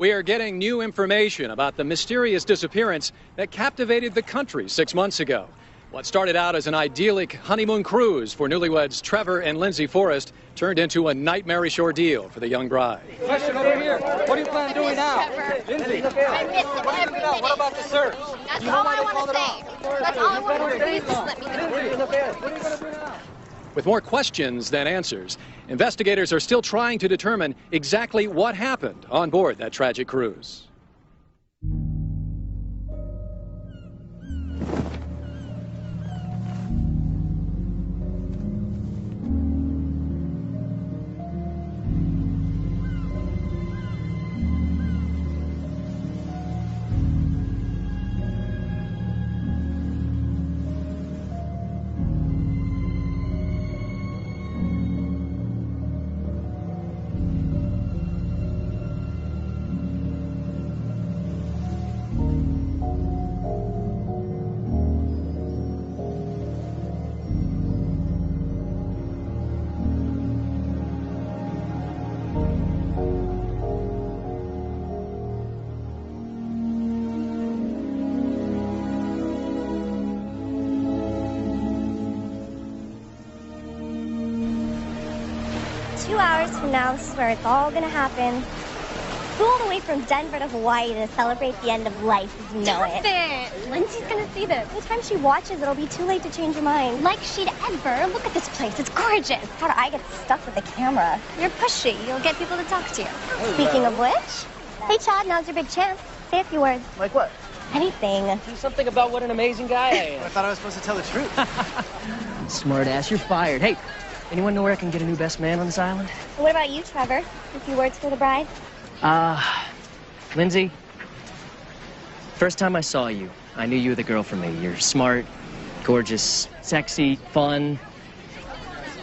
We are getting new information about the mysterious disappearance that captivated the country 6 months ago. What started out as an idyllic honeymoon cruise for newlyweds Trevor and Lindsay Forrest turned into a nightmarish ordeal for the young bride. Question over here. What do you plan on doing now? Lindsay, I miss it every minute. what about the search? That's all I want to say. That's all I want to say. Please just let me know. What are you going to do now? With more questions than answers, investigators are still trying to determine exactly what happened on board that tragic cruise. Two hours from now, this is where it's all gonna happen. Flew all the way from Denver to Hawaii to celebrate the end of life as you know it. Stop it! Lindsay's gonna see this. By the time she watches, it'll be too late to change your mind. Like she'd ever. Look at this place. It's gorgeous. How do I get stuck with the camera? You're pushy. You'll get people to talk to you. Speaking of which, hey Chad, now's your big chance. Say a few words. Like what? Anything. Do something about what an amazing guy I am. I thought I was supposed to tell the truth. Smart ass, you're fired. Hey, anyone know where I can get a new best man on this island? And what about you, Trevor? A few words for the bride? Lindsay, first time I saw you, I knew you were the girl for me. You're smart, gorgeous, sexy, fun.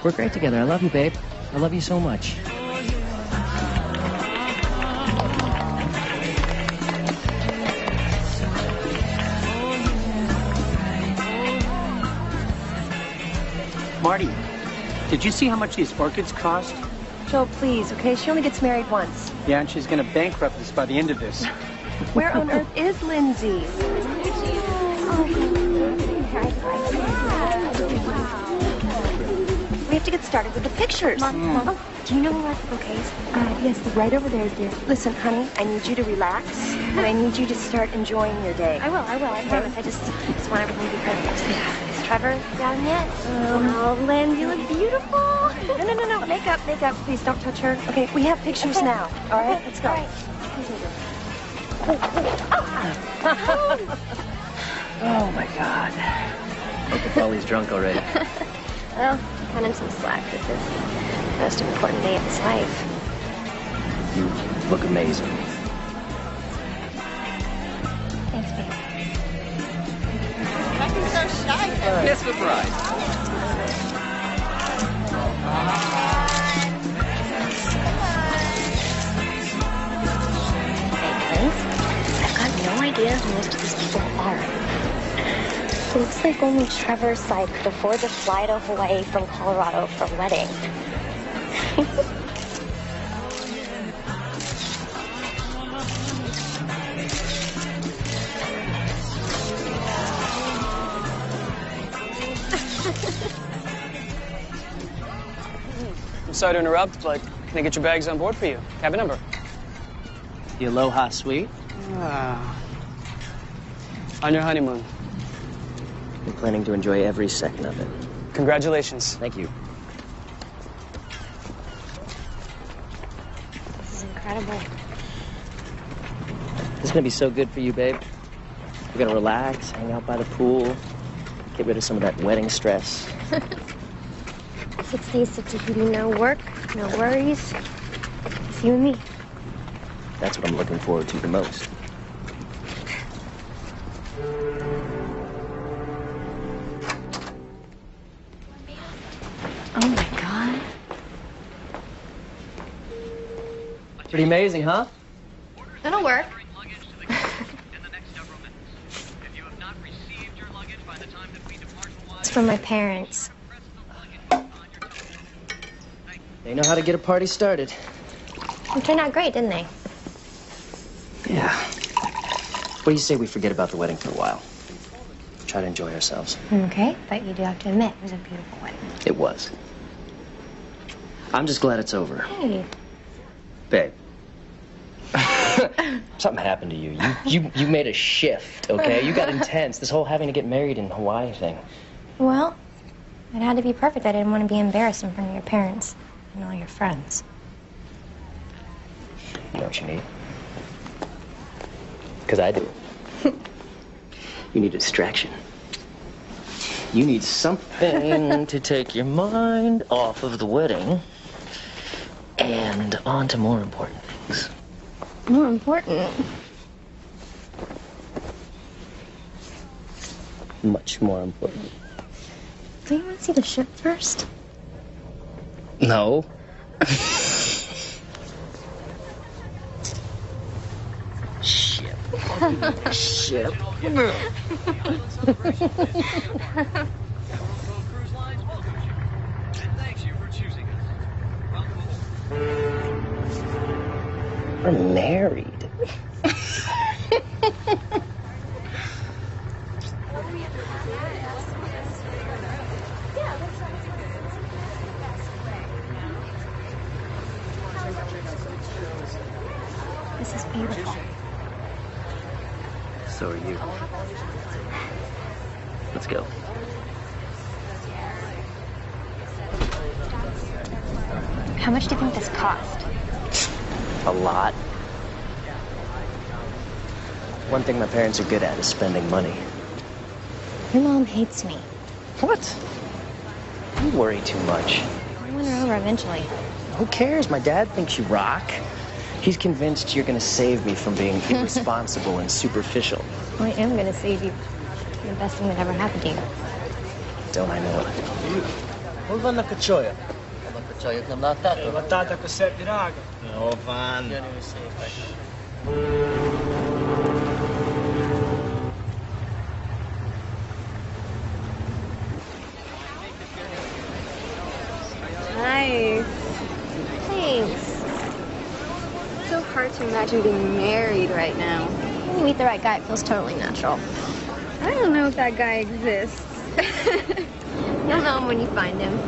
We're great together. I love you, babe. I love you so much. Marty, did you see how much these orchids cost? Joe, please, okay? She only gets married once. Yeah, and she's going to bankrupt us by the end of this. Where on earth is Lindsay? We have to get started with the pictures. Mom, do you know where the bouquets? Yes, right over there, dear. Listen, honey, I need you to relax, and I need you to start enjoying your day. I will, I promise. I just want everything to be perfect. Is Trevor down yet? Oh, Lynn, you look beautiful. No. Makeup. Please don't touch her. Okay, we have pictures now. All right, let's go. All right. Oh, my God. Hope the Polly's drunk already. Well, cut him some slack. This is the most important day of his life. You look amazing. Thanks, babe. Becky's so shy. Kiss the bride. I've got no idea who most of these people are. It looks like only Trevor's side could afford to fly to Hawaii from Colorado for a wedding. I'm sorry to interrupt, but can I get your bags on board for you? Cabin number. The Aloha Suite. On your honeymoon. I'm planning to enjoy every second of it. Congratulations. Thank you. This is incredible. This is gonna be so good for you, babe. We're gonna relax, hang out by the pool, get rid of some of that wedding stress. 6 days, 50 no work, no worries. It's you and me. That's what I'm looking forward to the most. Oh, my God. Pretty amazing, huh? It'll work. It's from my parents. They know how to get a party started. It turned out great, didn't they? Yeah. What do you say we forget about the wedding for a while? Try to enjoy ourselves. Okay, but you do have to admit it was a beautiful wedding. It was. I'm just glad it's over. Hey. Babe. Something happened to you. You made a shift, okay? You got intense. This whole having to get married in Hawaii thing. Well, it had to be perfect. I didn't want to be embarrassed in front of your parents and all your friends. You know what you need? Because I do. You need a distraction. You need something to take your mind off of the wedding and on to more important things. More important? Much more important. Do you want to see the ship first? No. Ship. Ship. We're married. This is beautiful. So are you. Let's go. How much do you think this cost? A lot. One thing my parents are good at is spending money. Your mom hates me. What? You worry too much. I win her over eventually. Who cares? My dad thinks you rock. He's convinced you're gonna save me from being irresponsible and superficial. I am gonna save you. The best thing that ever happened to you. Don't I know it? Volvan na kachoya. Kachoya na batata. Batata ko set dinaga. No, van. Nice. Thanks. It's so hard to imagine being married right now. When you meet the right guy, it feels totally natural. I don't know if that guy exists. You'll know him when you find him.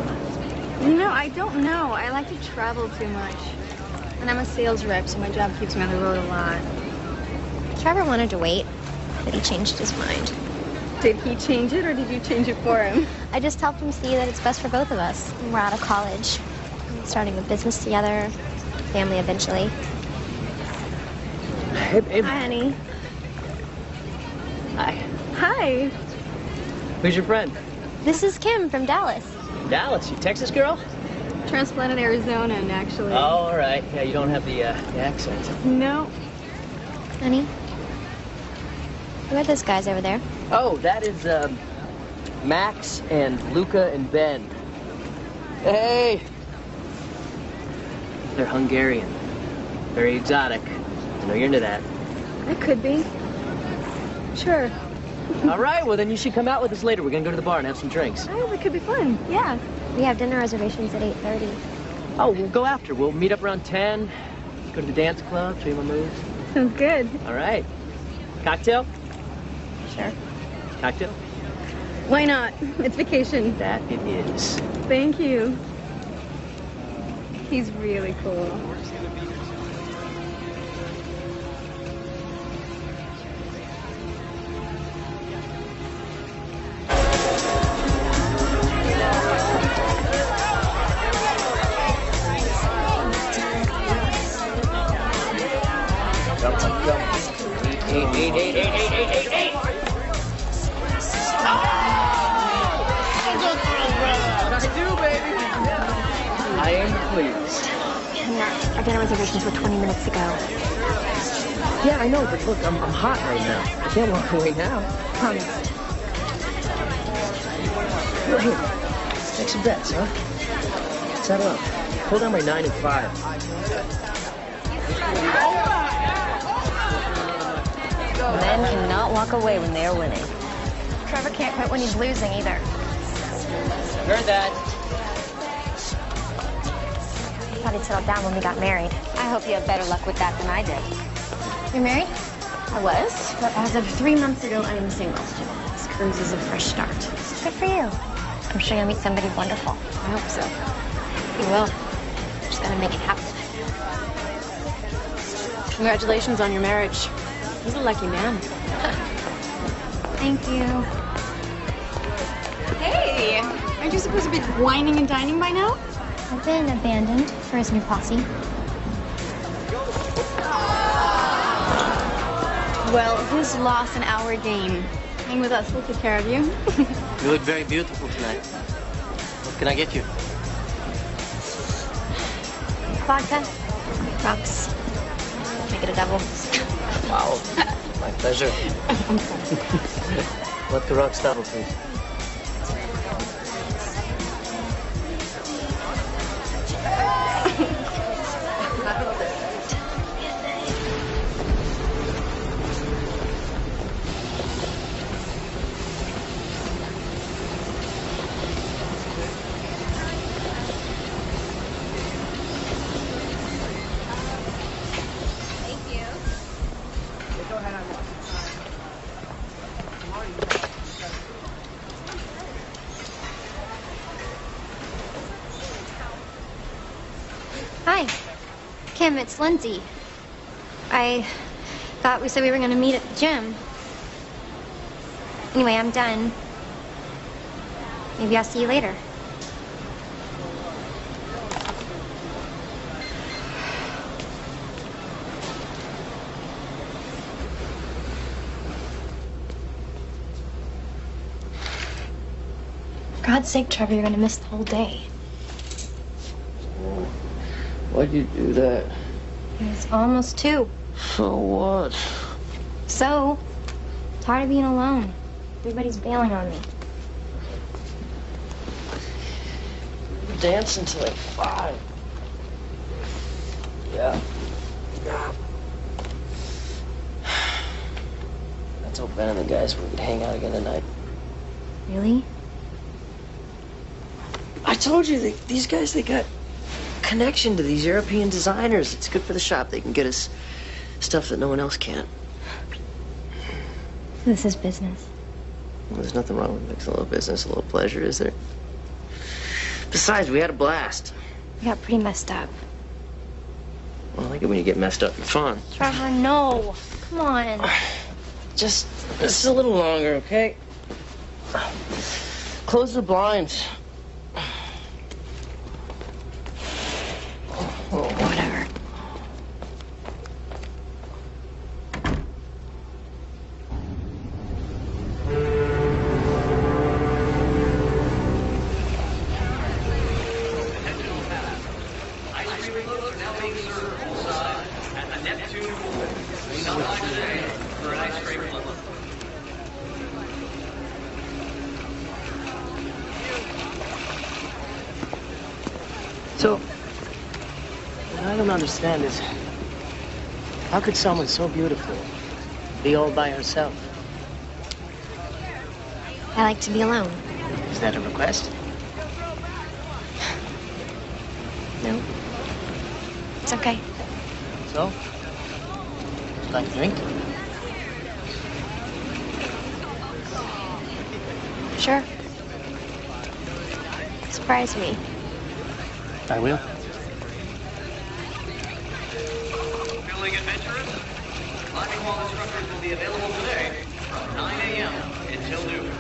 No, I don't know. I like to travel too much. And I'm a sales rep, so my job keeps me on the road a lot. Trevor wanted to wait, but he changed his mind. Did he change it, or did you change it for him? I just helped him see that it's best for both of us. We're out of college, starting a business together, family eventually. Hey, babe. Hi, honey. Hi. Hi. Who's your friend? This is Kim from Dallas. Dallas, you Texas girl? Transplanted Arizonan, actually. Oh, all right. Yeah, you don't have the accent. No. Honey, who are those guys over there? Oh, that is Max and Luca and Ben. Hey. They're Hungarian. Very exotic. I know you're into that. I could be. Sure. All right, well, then you should come out with us later. We're going to go to the bar and have some drinks. Oh, that could be fun. Yeah. We have dinner reservations at 8:30. Oh, we'll go after. We'll meet up around 10, go to the dance club, show you my moves. Sounds good. All right. Cocktail? Sure. Cocktail? Why not? It's vacation. That it is. Thank you. He's really cool. I am pleased. Our dinner reservations were 20 minutes ago. Yeah, I know, but look, I'm hot right now. I can't walk away now. Promise. Well, here, let's take some bets, huh? Settle up. Pull down my 9 and 5. Men cannot walk away when they are winning. Trevor can't quit when he's losing either. Heard that. I thought he'd settle down when we got married. I hope you have better luck with that than I did. You're married? I was. But as of 3 months ago, I am single. This cruise is a fresh start. Good for you. I'm sure you'll meet somebody wonderful. I hope so. You will. Just gotta make it happen. Congratulations on your marriage. He's a lucky man. Thank you. Hey! Aren't you supposed to be whining and dining by now? I've been abandoned for his new posse. Well, whose loss and our gain? Hang with us, we'll take care of you. You look very beautiful tonight. What can I get you? Vodka. Rocks. Make it a double. Wow. My pleasure. Vodka rocks double, please. Hi. Kim, it's Lindsay. I thought we said we were going to meet at the gym. Anyway, I'm done. Maybe I'll see you later. For God's sake, Trevor, you're going to miss the whole day. Why'd you do that? It's almost 2. So what? So, tired of being alone. Everybody's bailing on me. We're dancing till like 5. Yeah. I told Ben and the guys we could hang out again tonight. Really? I told you, these guys, they got connection to these European designers. It's good for the shop. They can get us stuff that no one else can. This is business. Well, there's nothing wrong with mixing a little business, a little pleasure, is there? Besides, we had a blast. We got pretty messed up. Well, I like it when you get messed up and fun. Trevor, no. Come on. Just a little longer, okay? Close the blinds. Oh, whatever. So, what I don't understand is, how could someone so beautiful be all by herself? I like to be alone. Is that a request? No. It's okay. So? Would you like a drink? Sure. Surprise me. I will. Feeling adventurous? Climbing wall instructors will be available today from 9 a.m. until noon.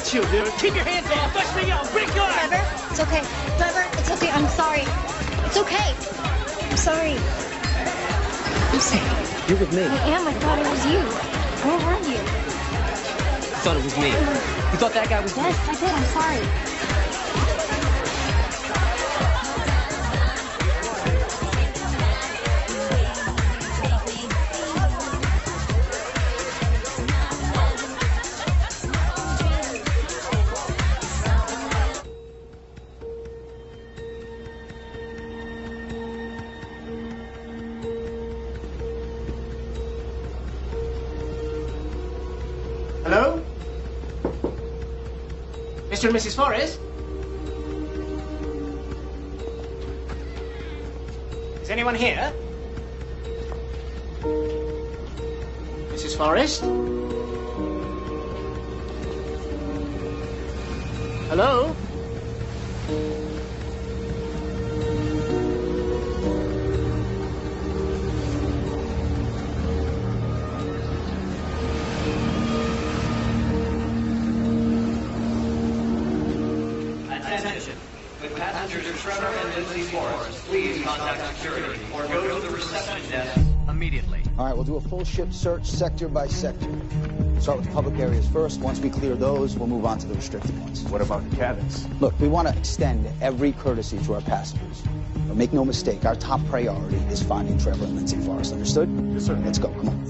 Chill, dude. Keep your hands off. Push me up. Break your arm. Trevor, it's okay. Trevor, it's okay. I'm sorry. It's okay. I'm sorry. Lucy, you're with me. I am. I thought it was you. Where were you? You thought it was me. You thought that guy was me? Yes, I did. I'm sorry. Hello? Mr. and Mrs. Forrest? Is anyone here? Mrs. Forrest? Hello? Attention. With passengers Trevor and Lindsay Forrest, please contact security or go to the reception desk immediately. All right, we'll do a full ship search sector by sector. Start with the public areas first. Once we clear those, we'll move on to the restricted ones. What about the cabins? Look, we want to extend every courtesy to our passengers. But make no mistake, our top priority is finding Trevor and Lindsay Forrest. Understood? Yes, sir. Let's go. Come on.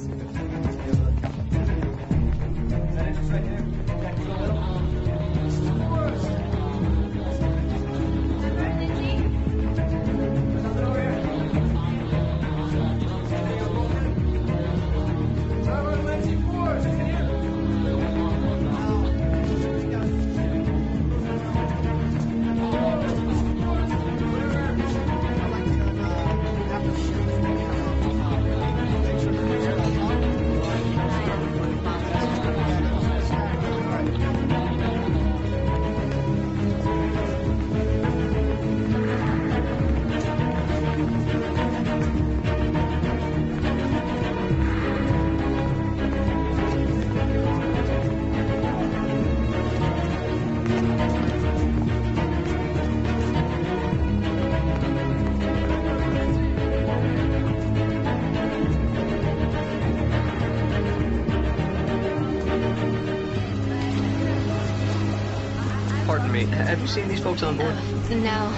Pardon me, have you seen these folks on board? No.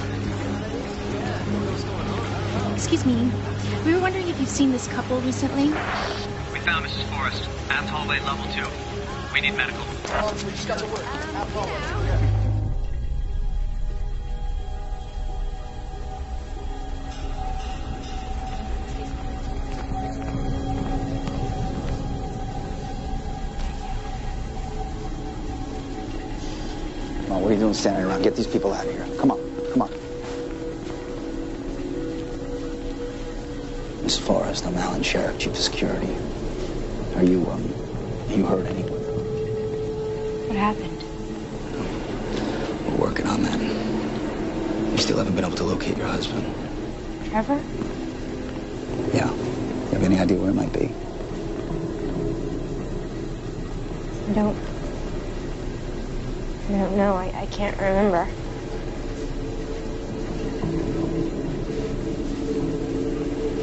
Excuse me. We were wondering if you've seen this couple recently. We found Mrs. Forrest. Aft hallway level 2. We need medical. We just got to work. Come on, what are you doing standing around? Get these people out of here. Come on, come on. Miss Forrest, I'm Alan Sheriff, Chief of Security. Are you hurt anyone? What happened? We're working on that. We still haven't been able to locate your husband. Trevor? Yeah. You have any idea where it might be? I don't know. I can't remember.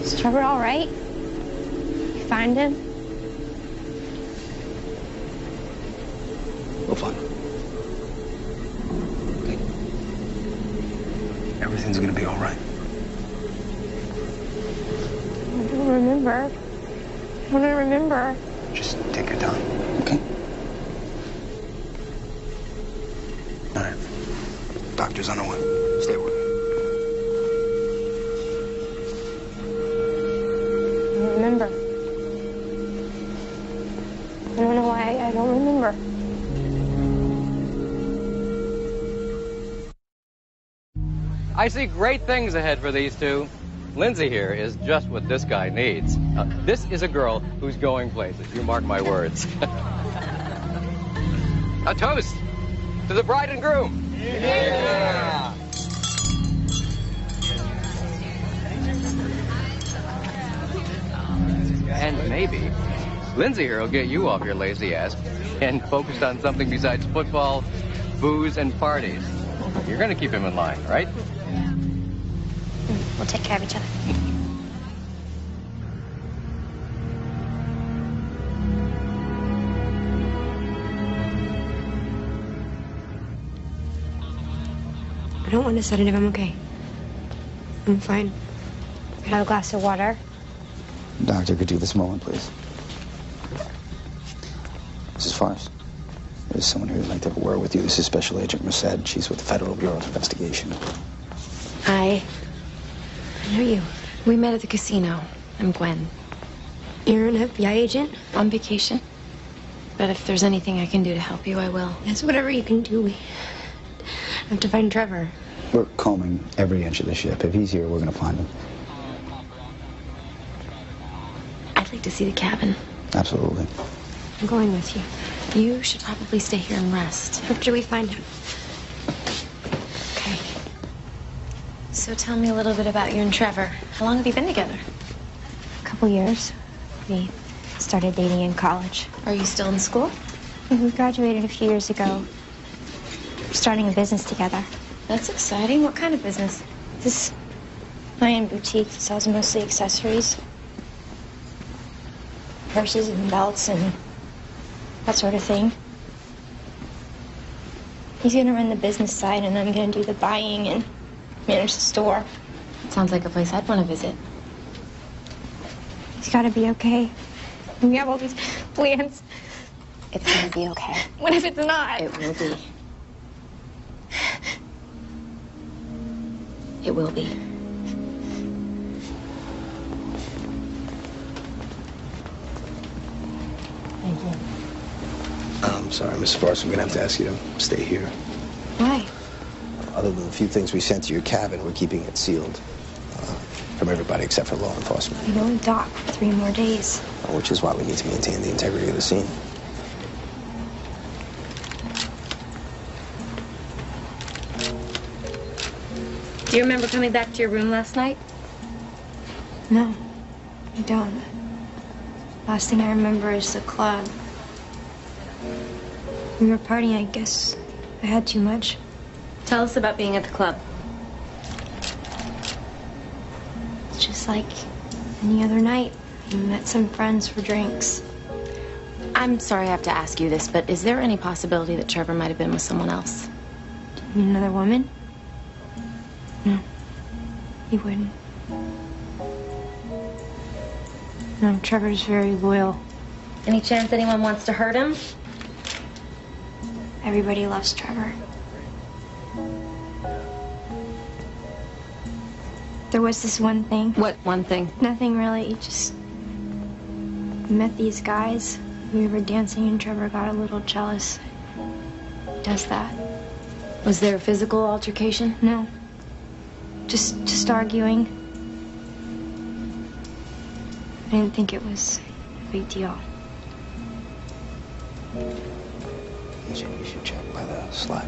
Is Trevor all right? You find him? We'll find him. Okay. Everything's gonna be all right. I don't remember. I don't remember. Just take your time, okay? All right. Doctor's on the way. Stay with me. I don't remember. I don't know why I don't remember. I see great things ahead for these two. Lindsay here is just what this guy needs. This is a girl who's going places. You mark my words. A toast to the bride and groom. Yeah. And maybe Lindsay here will get you off your lazy ass and focused on something besides football, booze, and parties. You're going to keep him in line, right? We'll take care of each other. don't want a sedative. I'm okay. I'm fine. Could I have a glass of water? Doctor, could you this moment, please? Mrs. Forrest, there's someone here who'd like to have a word with you. This is Special Agent Merced. She's with the Federal Bureau of Investigation. Hi. I know you. We met at the casino. I'm Gwen. You're an FBI agent? On vacation. But if there's anything I can do to help you, I will. Yes, whatever you can do. We have to find Trevor. We're combing every inch of the ship. If he's here, we're going to find him. I'd like to see the cabin. Absolutely. I'm going with you. You should probably stay here and rest. After we find him. Okay. So tell me a little bit about you and Trevor. How long have you been together? A couple years. We started dating in college. Are you still in school? We graduated a few years ago. We're starting a business together. That's exciting. What kind of business? This high-end boutique that sells mostly accessories. Purses and belts and that sort of thing. He's gonna run the business side and I'm gonna do the buying and manage the store. Sounds like a place I'd want to visit. He's gotta be okay. We have all these plans. It's gonna be okay. What if it's not? It will be. It will be. Thank you. I'm sorry, Mrs. Forrest. I'm going to have to ask you to stay here. Why? Other than the few things we sent to your cabin, we're keeping it sealed. From everybody except for law enforcement. We only dock for 3 more days. Which is why we need to maintain the integrity of the scene. Do you remember coming back to your room last night? No, I don't. Last thing I remember is the club. We were partying, I guess. I had too much. Tell us about being at the club. It's just like any other night. We met some friends for drinks. I'm sorry I have to ask you this, but is there any possibility that Trevor might have been with someone else? You mean another woman? No, he wouldn't. No, Trevor's very loyal. Any chance anyone wants to hurt him? Everybody loves Trevor. There was this one thing. What one thing? Nothing really, just we met these guys. We were dancing and Trevor got a little jealous. He does that. Was there a physical altercation? No. Just arguing. I didn't think it was a big deal. You should check by the slide.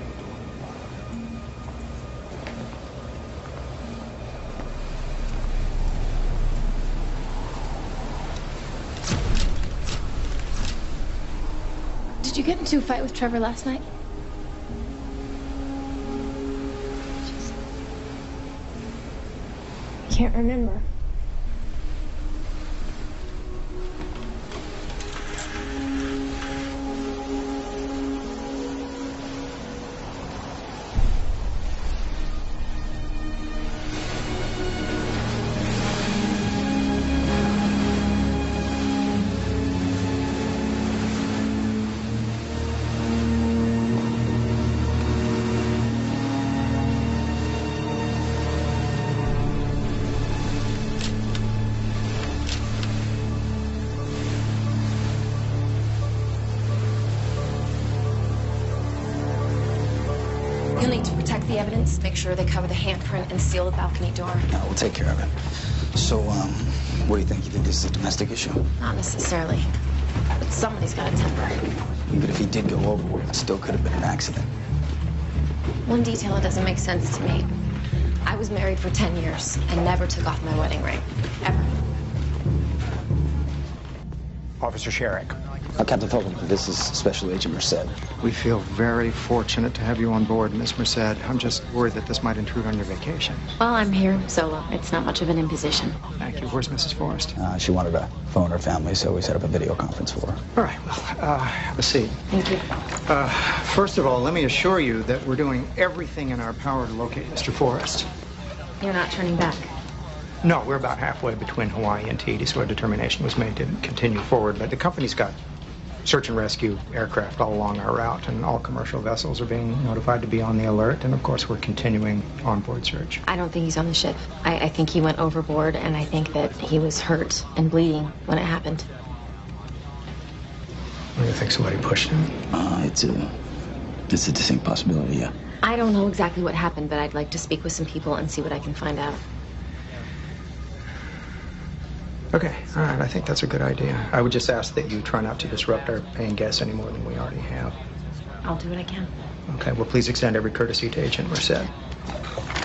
Did you get into a fight with Trevor last night? I can't remember. You'll need to protect the evidence, make sure they cover the handprint, and seal the balcony door. No, we'll take care of it. So, what do you think? You think this is a domestic issue? Not necessarily. But somebody's got a temper. Even if he did go overboard, it still could have been an accident. One detail that doesn't make sense to me. I was married for 10 years and never took off my wedding ring. Ever. Officer Sherrick. Captain Fulton, this is Special Agent Merced. We feel very fortunate to have you on board, Miss Merced. I'm just worried that this might intrude on your vacation. Well, I'm here solo. It's not much of an imposition. Thank you. Where's Mrs. Forrest? She wanted to phone her family, so we set up a video conference for her. All right, well, have a seat. Thank you. First of all, let me assure you that we're doing everything in our power to locate Mr. Forrest. You're not turning back. No, we're about halfway between Hawaii and Tahiti, so a determination was made to continue forward. But the company's got search and rescue aircraft all along our route, and all commercial vessels are being notified to be on the alert. And of course, we're continuing onboard search. I don't think he's on the ship. I think he went overboard, and I think that he was hurt and bleeding when it happened. What do you think? Somebody pushed him? It's a distinct possibility, yeah. I don't know exactly what happened, but I'd like to speak with some people and see what I can find out. Okay, all right, I think that's a good idea. I would just ask that you try not to disrupt our paying guests any more than we already have. I'll do what I can. Okay, well, please extend every courtesy to Agent Merced.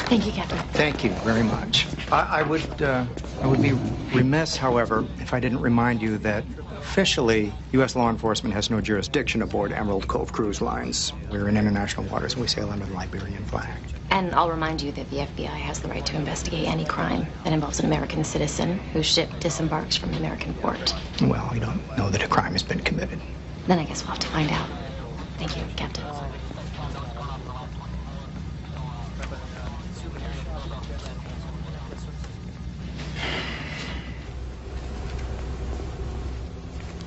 Thank you, Captain. Thank you very much. I would be remiss, however, if I didn't remind you that officially, U.S. law enforcement has no jurisdiction aboard Emerald Cove Cruise Lines. We're in international waters and we sail under the Liberian flag. And I'll remind you that the FBI has the right to investigate any crime that involves an American citizen whose ship disembarks from an American port. Well, we don't know that a crime has been committed. Then I guess we'll have to find out. Thank you, Captain.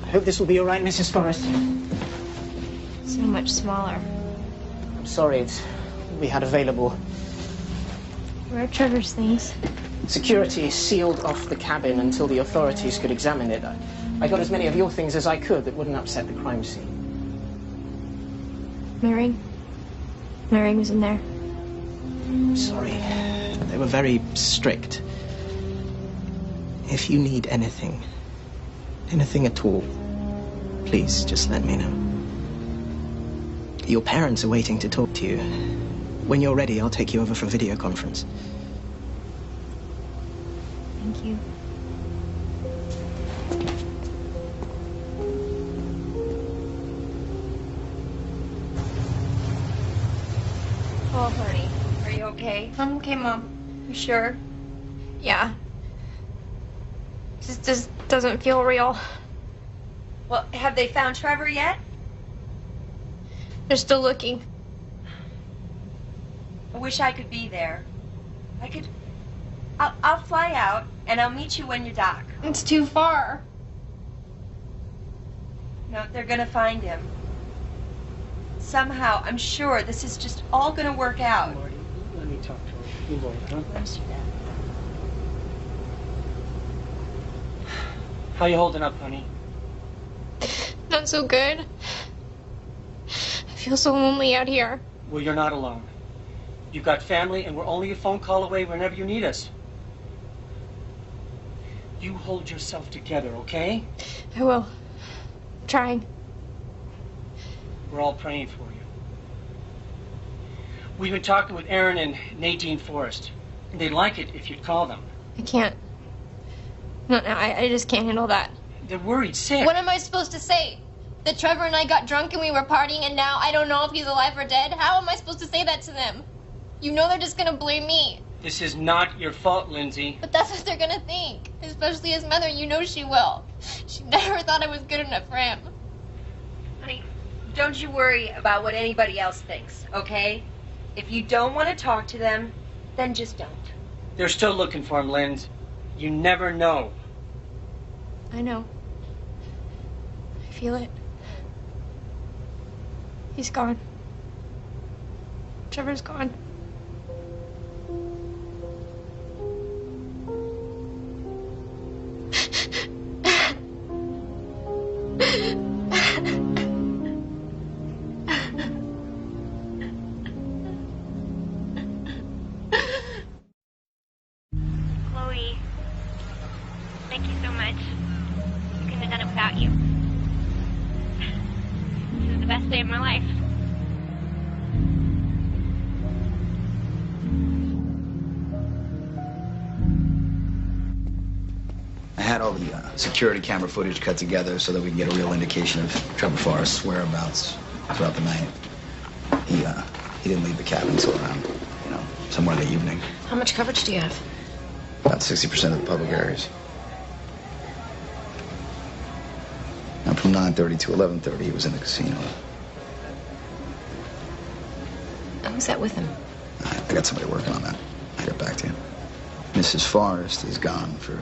I hope this will be all right, Mrs. Forrest. So much smaller. I'm sorry, it's all we had available. Where are Trevor's things? Security sealed off the cabin until the authorities could examine it. I got as many of your things as I could that wouldn't upset the crime scene. Mary? Mary was in there. Sorry. They were very strict. If you need anything at all, please just let me know. Your parents are waiting to talk to you. When you're ready, I'll take you over for a video conference. Thank you. Oh, honey, are you okay? I'm okay, Mom. You sure? Yeah. Just doesn't feel real. Well, have they found Trevor yet? They're still looking. I wish I could be there. I'll fly out, and I'll meet you when you dock. It's too far. No, they're gonna find him. Somehow, I'm sure this is just all gonna work out. Marty, let me talk to her. You won't, huh? Let's do that. How you holding up, honey? Not so good. I feel so lonely out here. Well, you're not alone. You've got family, and we're only a phone call away whenever you need us. You hold yourself together, okay? I will. I'm trying. We're all praying for you. We've been talking with Aaron and Nadine Forrest. They'd like it if you'd call them. I can't. No, I just can't handle that. They're worried sick. What am I supposed to say? That Trevor and I got drunk and we were partying and now I don't know if he's alive or dead? How am I supposed to say that to them? You know they're just gonna blame me. This is not your fault, Lindsay. But that's what they're gonna think. Especially his mother, you know she will. She never thought I was good enough for him. Honey, don't you worry about what anybody else thinks, okay? If you don't want to talk to them, then just don't. They're still looking for him, Linz. You never know. I know. I feel it. He's gone. Trevor's gone. Chloe, thank you so much. I couldn't have done it without you. This is the best day of my life. I had all the security camera footage cut together so that we can get a real indication of Trevor Forrest's whereabouts throughout the night. He didn't leave the cabin until around, somewhere in the evening. How much coverage do you have? About 60% of the public areas. And from 9:30 to 11:30, he was in the casino. Who's that with him? I got somebody working on that. I'll get back to you. Mrs. Forrest is gone for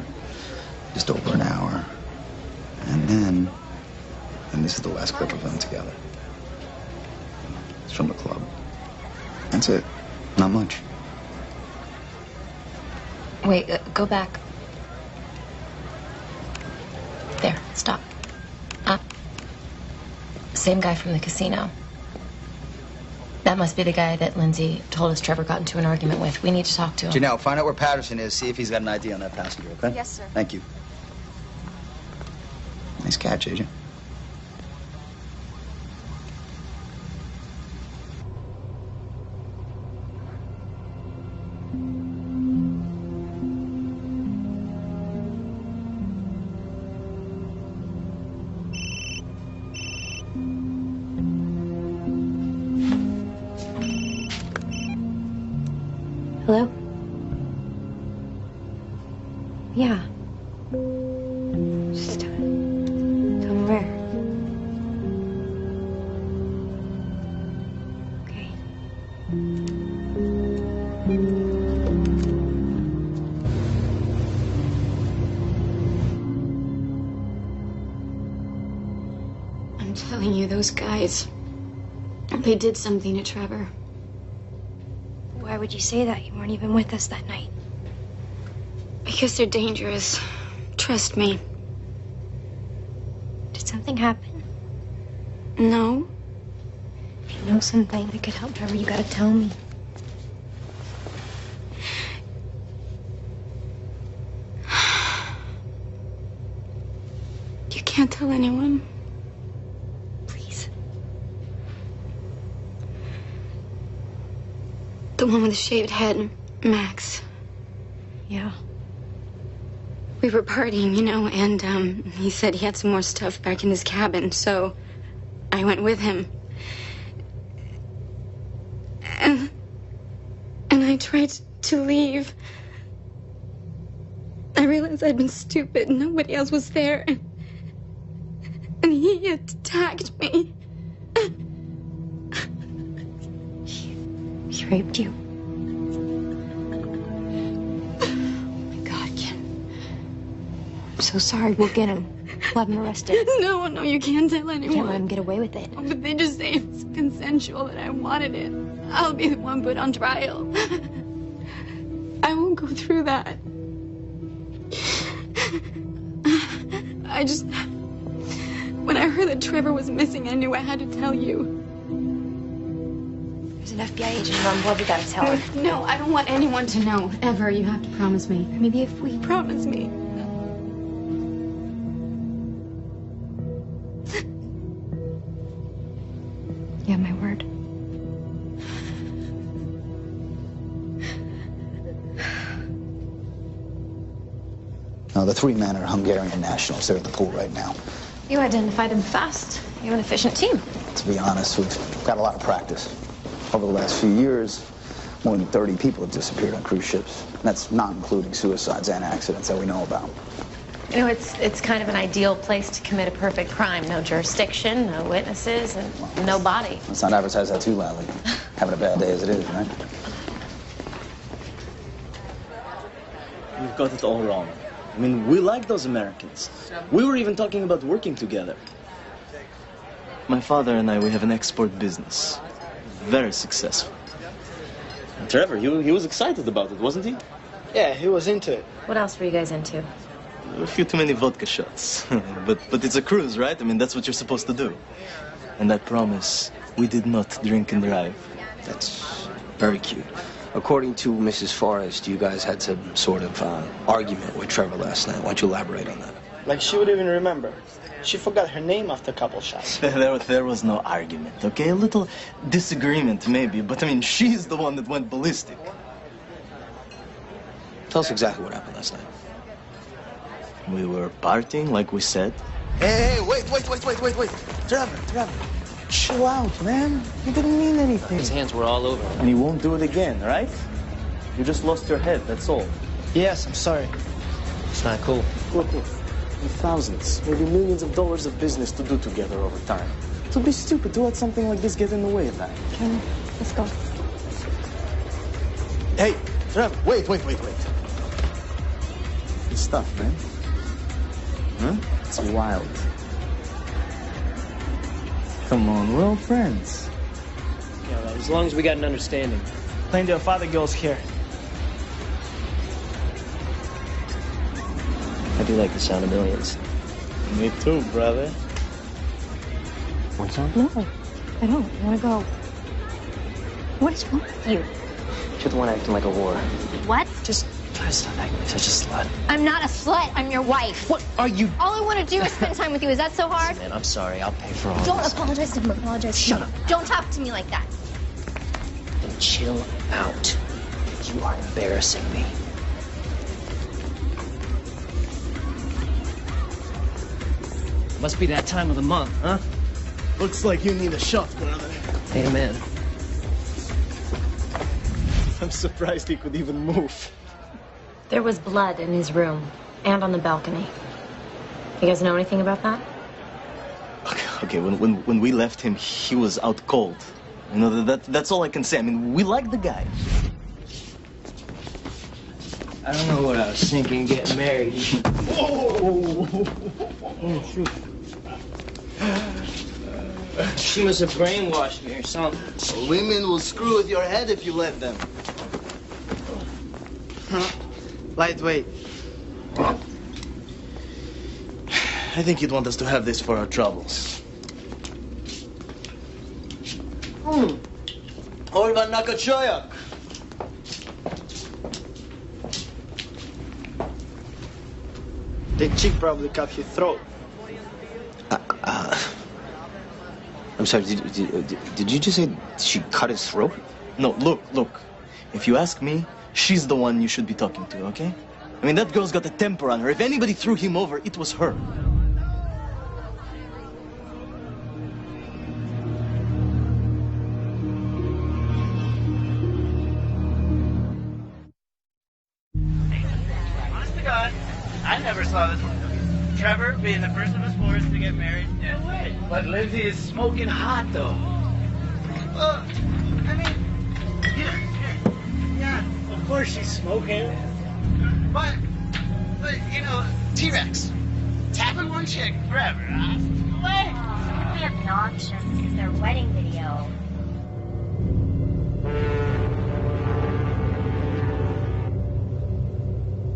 just over an hour. And this is the last clip of them together. It's from the club. That's it. Not much. Wait, go back. There, stop. Same guy from the casino. That must be the guy that Lindsay told us Trevor got into an argument with. We need to talk to him. Janelle, find out where Patterson is, see if he's got an ID on that passenger, okay? Yes, sir. Thank you. Nice catch, Agent. Hello? Yeah. Just tell me where. Okay. I'm telling you, those guys, they did something to Trevor. Why would you say that? You weren't even with us that night. Because they're dangerous. Trust me. Did something happen? No. If you know something that could help Trevor, you gotta tell me. You can't tell anyone. Please. The one with the shaved head, Max. Yeah. We were partying, and he said he had some more stuff back in his cabin, so I went with him. And I tried to leave. I realized I'd been stupid. Nobody else was there. And he attacked me. He raped you. I'm so sorry. We'll get him. We'll have him arrested. No, you can't tell anyone. You can't let him get away with it. Oh, but they just say it's consensual, that I wanted it. I'll be the one put on trial. I won't go through that. When I heard that Trevor was missing, I knew I had to tell you. There's an FBI agent on board. We gotta tell her. No, I don't want anyone to know, ever. You have to promise me. Maybe if we... Promise me. You have my word. Now, the three men are Hungarian nationals. They're at the pool right now. You identify them fast. You have an efficient team. To be honest, we've got a lot of practice. Over the last few years, more than 30 people have disappeared on cruise ships. And that's not including suicides and accidents that we know about. You know, it's kind of an ideal place to commit a perfect crime. No jurisdiction, no witnesses, and no body. Let's not advertise that too loudly. Having a bad day as it is, right? You've got it all wrong. I mean, we like those Americans. We were even talking about working together. My father and I, we have an export business. Very successful. And Trevor, he was excited about it, wasn't he? Yeah, he was into it. What else were you guys into? A few too many vodka shots. but it's a cruise, right? I mean, that's what you're supposed to do. And I promise, we did not drink and drive. That's very cute. According to Mrs. Forrest, you guys had some sort of argument with Trevor last night. Why don't you elaborate on that? Like she would even remember. She forgot her name after a couple shots. There was no argument, okay? A little disagreement, maybe. But, I mean, she's the one that went ballistic. Tell us exactly what happened last night. We were partying like we said. Hey, wait. Trevor. Chill out, man. He didn't mean anything. His hands were all over him. And he won't do it again, right? You just lost your head, that's all. Yes, I'm sorry. It's not cool. Look. With thousands, maybe millions of dollars of business to do together over time. It would be stupid to let something like this get in the way of that. Ken, let's go. Hey, Trevor, wait. Good stuff, man. Huh? It's wild. Come on, we're all friends. Yeah, well, as long as we got an understanding. Playing to a father girls care. I do like the sound of millions. Me too, brother. Want some? No, I don't. I want to go. What is wrong with you? You're the one acting like a whore. What? Just try to stop acting like such a slut. I'm not a slut. I'm your wife. What are you? All I want to do is spend time with you. Is that so hard? Man, I'm sorry. I'll pay for all Don't this. apologize to him. Apologize. Shut up. Don't talk to me like that. Then chill out. You are embarrassing me. Must be that time of the month, huh? Looks like you need a shot, brother. Amen. I'm surprised he could even move. There was blood in his room and on the balcony. You guys know anything about that? Okay, when we left him, he was out cold. You know, that's all I can say. I mean, we like the guy. I don't know what I was thinking getting married. Oh, shoot. She must have brainwashed me or something. Women will screw with your head if you let them. Lightweight. I think you'd want us to have this for our troubles. Orban Nakachoyak. The chick probably cut your throat. I'm sorry, did you just say she cut his throat? No, look. If you ask me, she's the one you should be talking to, okay? I mean, that girl's got a temper on her. If anybody threw him over, it was her. Honest to God, I never saw this one coming. Trevor being the first of his fours to get married. No way. But Lindsay is smoking hot, though. Well, I mean, yeah, of course she's smoking. But you know, T-Rex, tapping one chick forever, huh? What? They're obnoxious. This is their wedding video.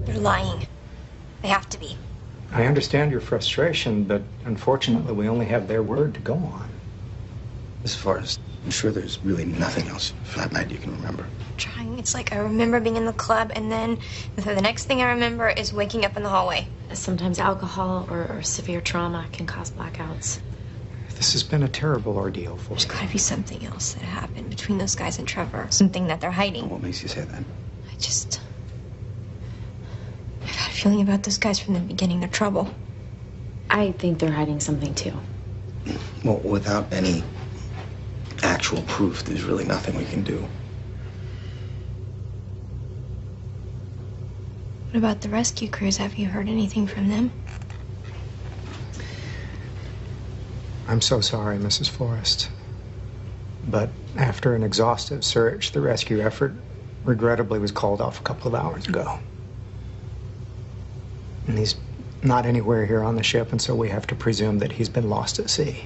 They're lying. They have to be. I understand your frustration, but unfortunately we only have their word to go on. As far as I'm sure there's really nothing else from that night you can remember. Trying. It's like I remember being in the club, and then the next thing I remember is waking up in the hallway. Sometimes alcohol or severe trauma can cause blackouts. This has been a terrible ordeal for There's you. got to be something else that happened between those guys and Trevor. Something that they're hiding. What makes you say that? I've had a feeling about those guys from the beginning. They're trouble. I think they're hiding something too. Well, without any actual proof, there's really nothing we can do. What about the rescue crews? Have you heard anything from them? I'm so sorry, Mrs. Forrest. But after an exhaustive search, the rescue effort regrettably was called off a couple of hours ago. And he's not anywhere here on the ship, and so we have to presume that he's been lost at sea.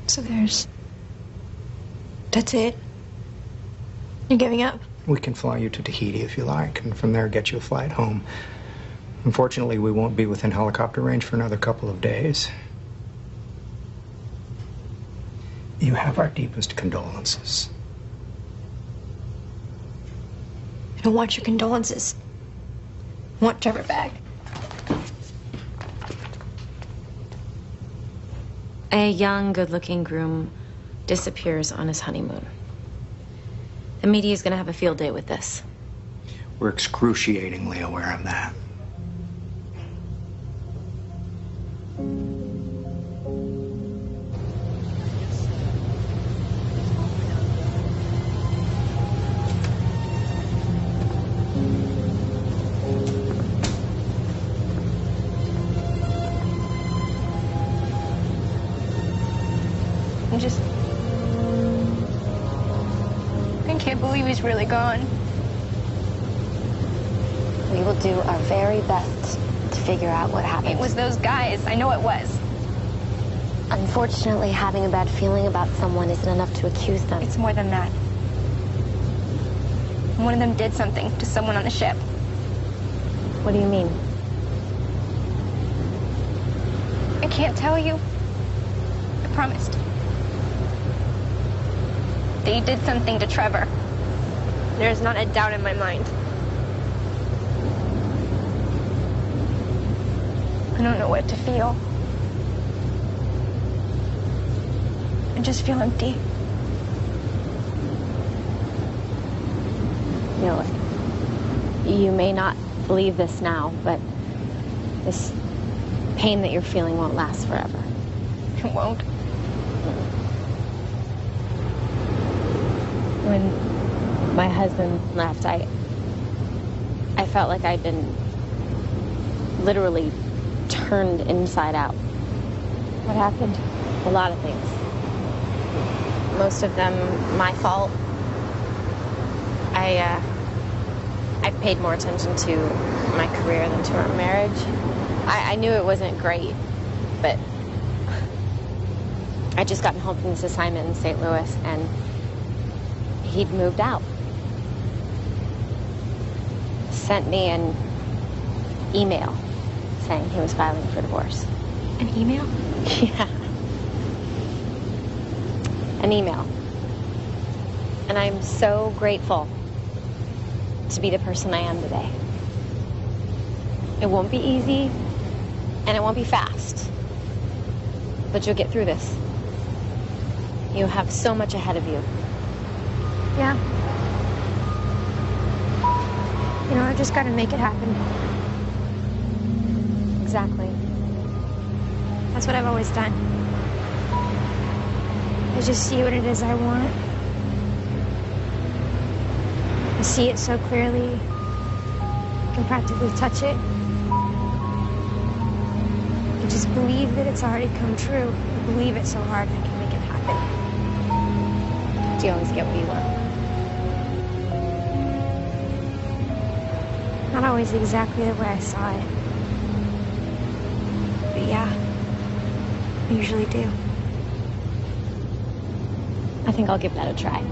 So that's it? You're giving up? We can fly you to Tahiti if you like, and from there get you a flight home. Unfortunately, we won't be within helicopter range for another couple of days. You have our deepest condolences. I don't want your condolences. I want Trevor back. A young, good-looking groom disappears on his honeymoon. The media is going to have a field day with this. We're excruciatingly aware of that. I can't believe he's really gone. We will do our very best to figure out what happened. It was those guys. I know it was. Unfortunately, having a bad feeling about someone isn't enough to accuse them. It's more than that. One of them did something to someone on the ship. What do you mean? I can't tell you. I promised. They did something to Trevor. There's not a doubt in my mind. I don't know what to feel. I just feel empty. You know, you may not believe this now, but this pain that you're feeling won't last forever. It won't. When my husband left, I felt like I'd been literally turned inside out. What happened? A lot of things. Most of them my fault. I paid more attention to my career than to our marriage. I knew it wasn't great, but I'd just gotten home from this assignment in St. Louis, and he'd moved out. Sent me an email saying he was filing for divorce. An email? Yeah. An email. And I'm so grateful to be the person I am today. It won't be easy, and it won't be fast. But you'll get through this. You have so much ahead of you. Yeah. You know, I just gotta make it happen. Exactly. That's what I've always done. I just see what it is I want. I see it so clearly. I can practically touch it. I just believe that it's already come true. I believe it so hard I can make it happen. Do you always get what you want? Not always exactly the way I saw it. But yeah, I usually do. I think I'll give that a try.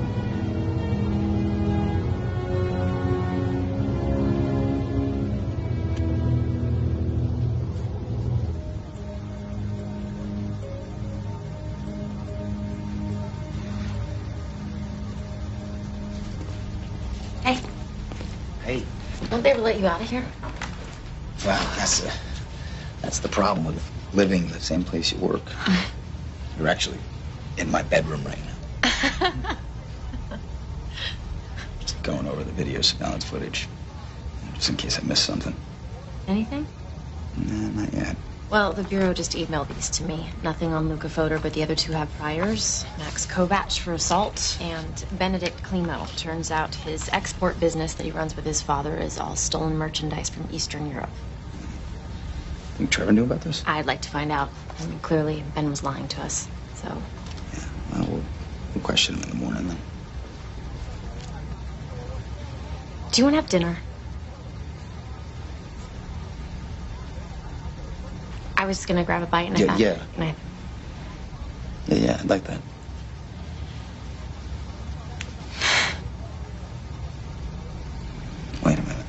Hey. Hey. Won't they ever let you out of here? Well, that's the problem with living the same place you work. You're actually in my bedroom right now. Just going over the video surveillance footage, just in case I missed something. Anything? Nah, not yet. Well, the Bureau just emailed these to me. Nothing on Luca Fodor, but the other two have priors. Max Kovach for assault, and Benedict Klimo. Turns out his export business that he runs with his father is all stolen merchandise from Eastern Europe. Think Trevor knew about this? I'd like to find out. I mean, clearly, Ben was lying to us, so... Yeah, well, we'll question him in the morning, then. Do you want to have dinner? I was gonna grab a bite and I thought... Yeah. Can I... Yeah, I'd like that. Wait a minute.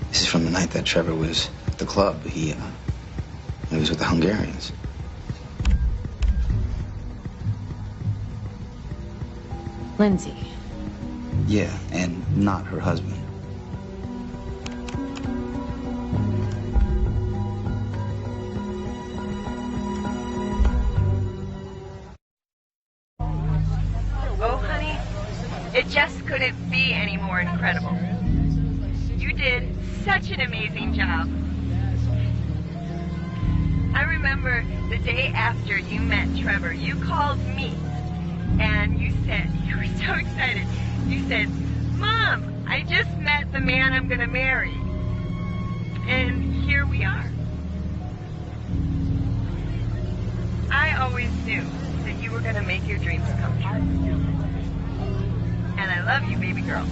This is from the night that Trevor was at the club. He was with the Hungarians. Lindsay. Yeah, and not her husband. Oh, honey, it just incredible. You did such an amazing job. I remember the day after you met Trevor, you called me and you said, you were so excited. You said, Mom, I just met the man I'm going to marry. And here we are. I always knew that you were going to make your dreams come true. And I love you, baby girl.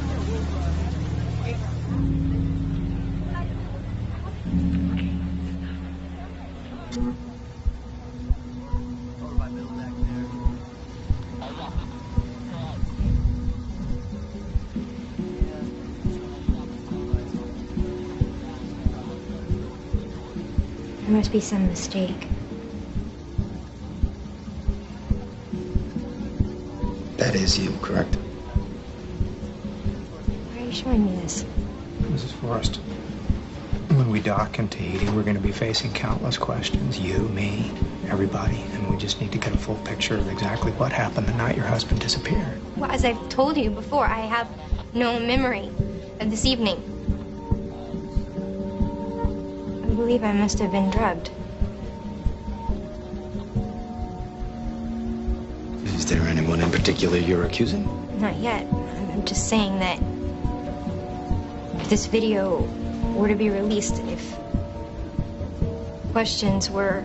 There must be some mistake. That is you, correct? Why are you showing me this? Mrs. Forrest, when we dock in Tahiti, we're going to be facing countless questions. You, me, everybody. And we just need to get a full picture of exactly what happened the night your husband disappeared. Well, as I've told you before, I have no memory of this evening. I believe I must have been drugged. Is there anyone in particular you're accusing? Not yet. I'm just saying that if this video were to be released, if questions were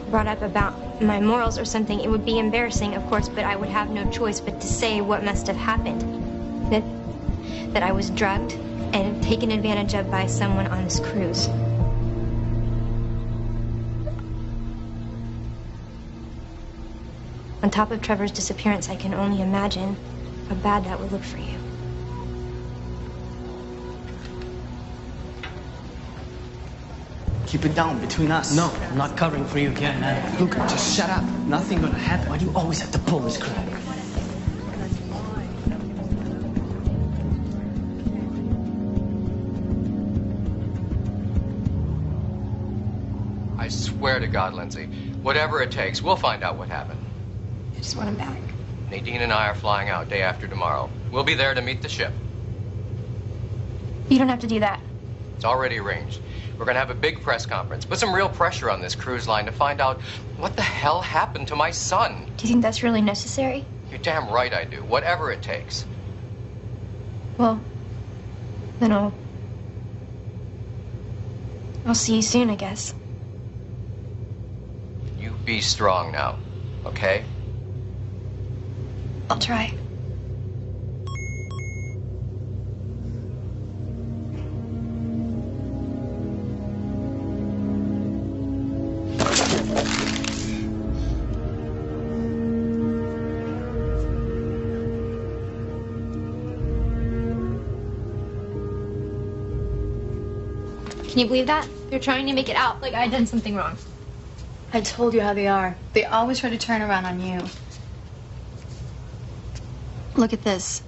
brought up about my morals or something, it would be embarrassing, of course, but I would have no choice but to say what must have happened. That I was drugged and taken advantage of by someone on this cruise. On top of Trevor's disappearance, I can only imagine how bad that would look for you. Keep it down between us. No, I'm not covering for you again, man. Luca, just shut up. Nothing gonna happen. Why do you always have to pull this crap? I swear to God, Lindsay, whatever it takes, we'll find out what happened. I just want him back. Nadine and I are flying out day after tomorrow. We'll be there to meet the ship. You don't have to do that. It's already arranged. We're going to have a big press conference. Put some real pressure on this cruise line to find out what the hell happened to my son. Do you think that's really necessary? You're damn right I do. Whatever it takes. Well, then I'll see you soon, I guess. You be strong now, okay? I'll try. Can you believe that? They're trying to make it out like I done something wrong. I told you how they are. They always try to turn around on you. Look at this.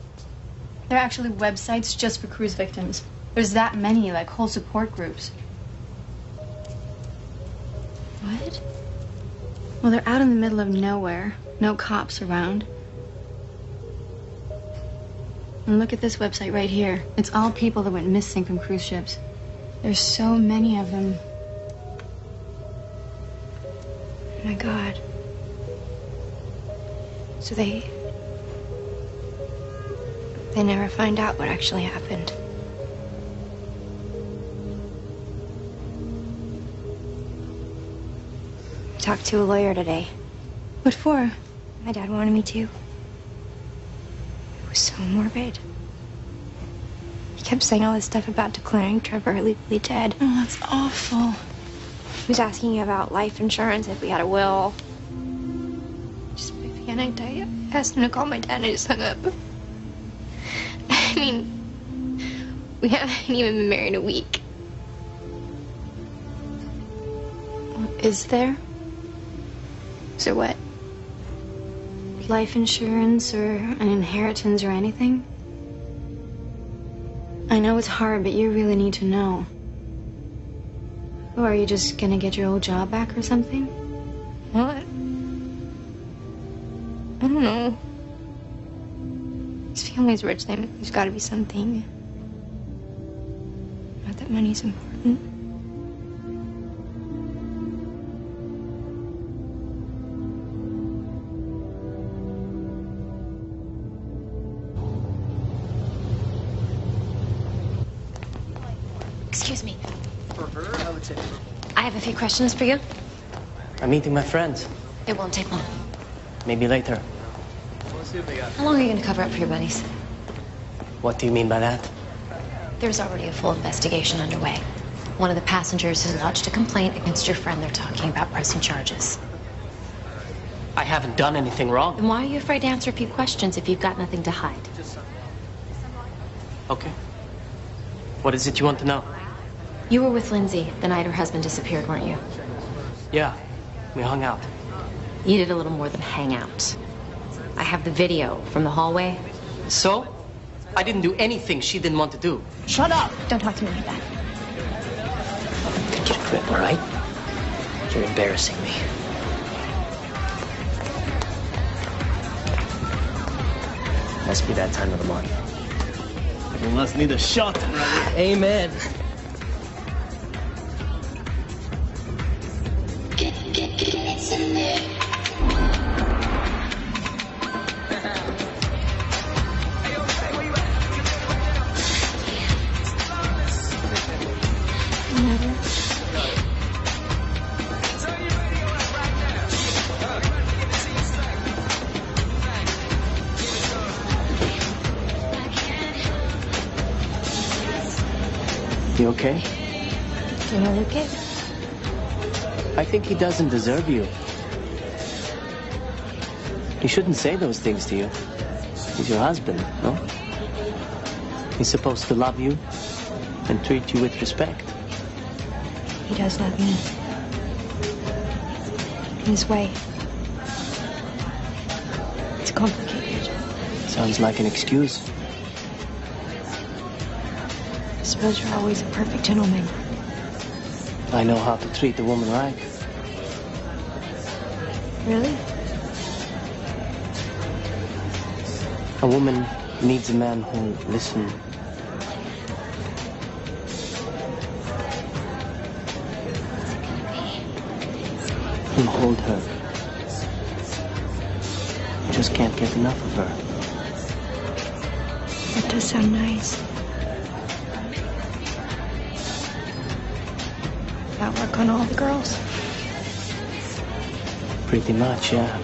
There are actually websites just for cruise victims. There's that many, like whole support groups. What? Well, they're out in the middle of nowhere. No cops around. And look at this website right here. It's all people that went missing from cruise ships. There's so many of them. Oh my God. So they never find out what actually happened. I talked to a lawyer today. What for? My dad wanted me to. It was so morbid. He kept saying all this stuff about declaring Trevor legally dead. Oh, that's awful. He was asking about life insurance, if we had a will. Just my panicked. I asked him to call my dad and I just hung up. I mean, we haven't even been married a week. Is there? Is there what? Life insurance or an inheritance or anything? I know it's hard, but you really need to know. Or are you just gonna get your old job back or something? What? I don't know. His family's rich, then there's gotta be something. not that money's important. Excuse me. For her, I would say purple. I have a few questions for you. I'm meeting my friends. It won't take long. Maybe later. Let's see what they got. How long are you going to cover up for your buddies? What do you mean by that? There's already a full investigation underway. One of the passengers has lodged a complaint against your friend. They're talking about pressing charges. I haven't done anything wrong. Then why are you afraid to answer a few questions if you've got nothing to hide? Okay. What is it you want to know? You were with Lindsay the night her husband disappeared, weren't you? Yeah, we hung out. You did a little more than hang out. I have the video from the hallway. So? I didn't do anything she didn't want to do. Shut up! Don't talk to me like that. Get a grip, all right? You're embarrassing me. Must be that time of the month. You must need a shot, brother. Amen. You okay? Do I look it? I think he doesn't deserve you. He shouldn't say those things to you. He's your husband, no? He's supposed to love you and treat you with respect. He does love me. In his way. It's complicated. Sounds like an excuse. I suppose you're always a perfect gentleman. I know how to treat a woman right. Really? A woman needs a man who'll listen. Who'll hold her. You just can't get enough of her. That does sound nice. That work on all the girls? Pretty much, yeah.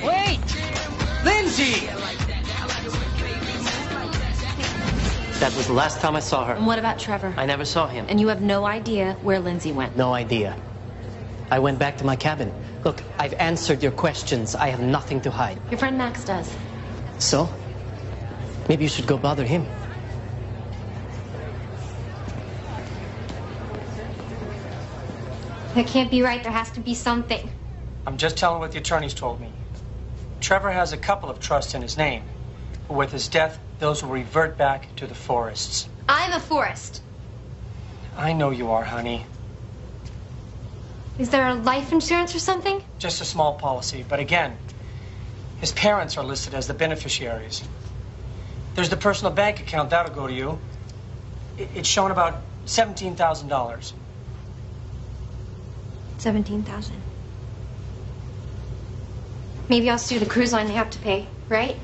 Wait! Lindsay! That was the last time I saw her. And what about Trevor? I never saw him. And you have no idea where Lindsay went? No idea. I went back to my cabin. Look, I've answered your questions. I have nothing to hide. Your friend Max does. So? Maybe you should go bother him. That can't be right. There has to be something. I'm just telling what the attorneys told me. Trevor has a couple of trusts in his name. But with his death, those will revert back to the Forests. I'm a Forrest. I know you are, honey. Is there a life insurance or something? Just a small policy, but again, his parents are listed as the beneficiaries. There's the personal bank account, that'll go to you. It's showing about $17,000. 17,000. Maybe I'll sue the cruise line. They have to pay, right?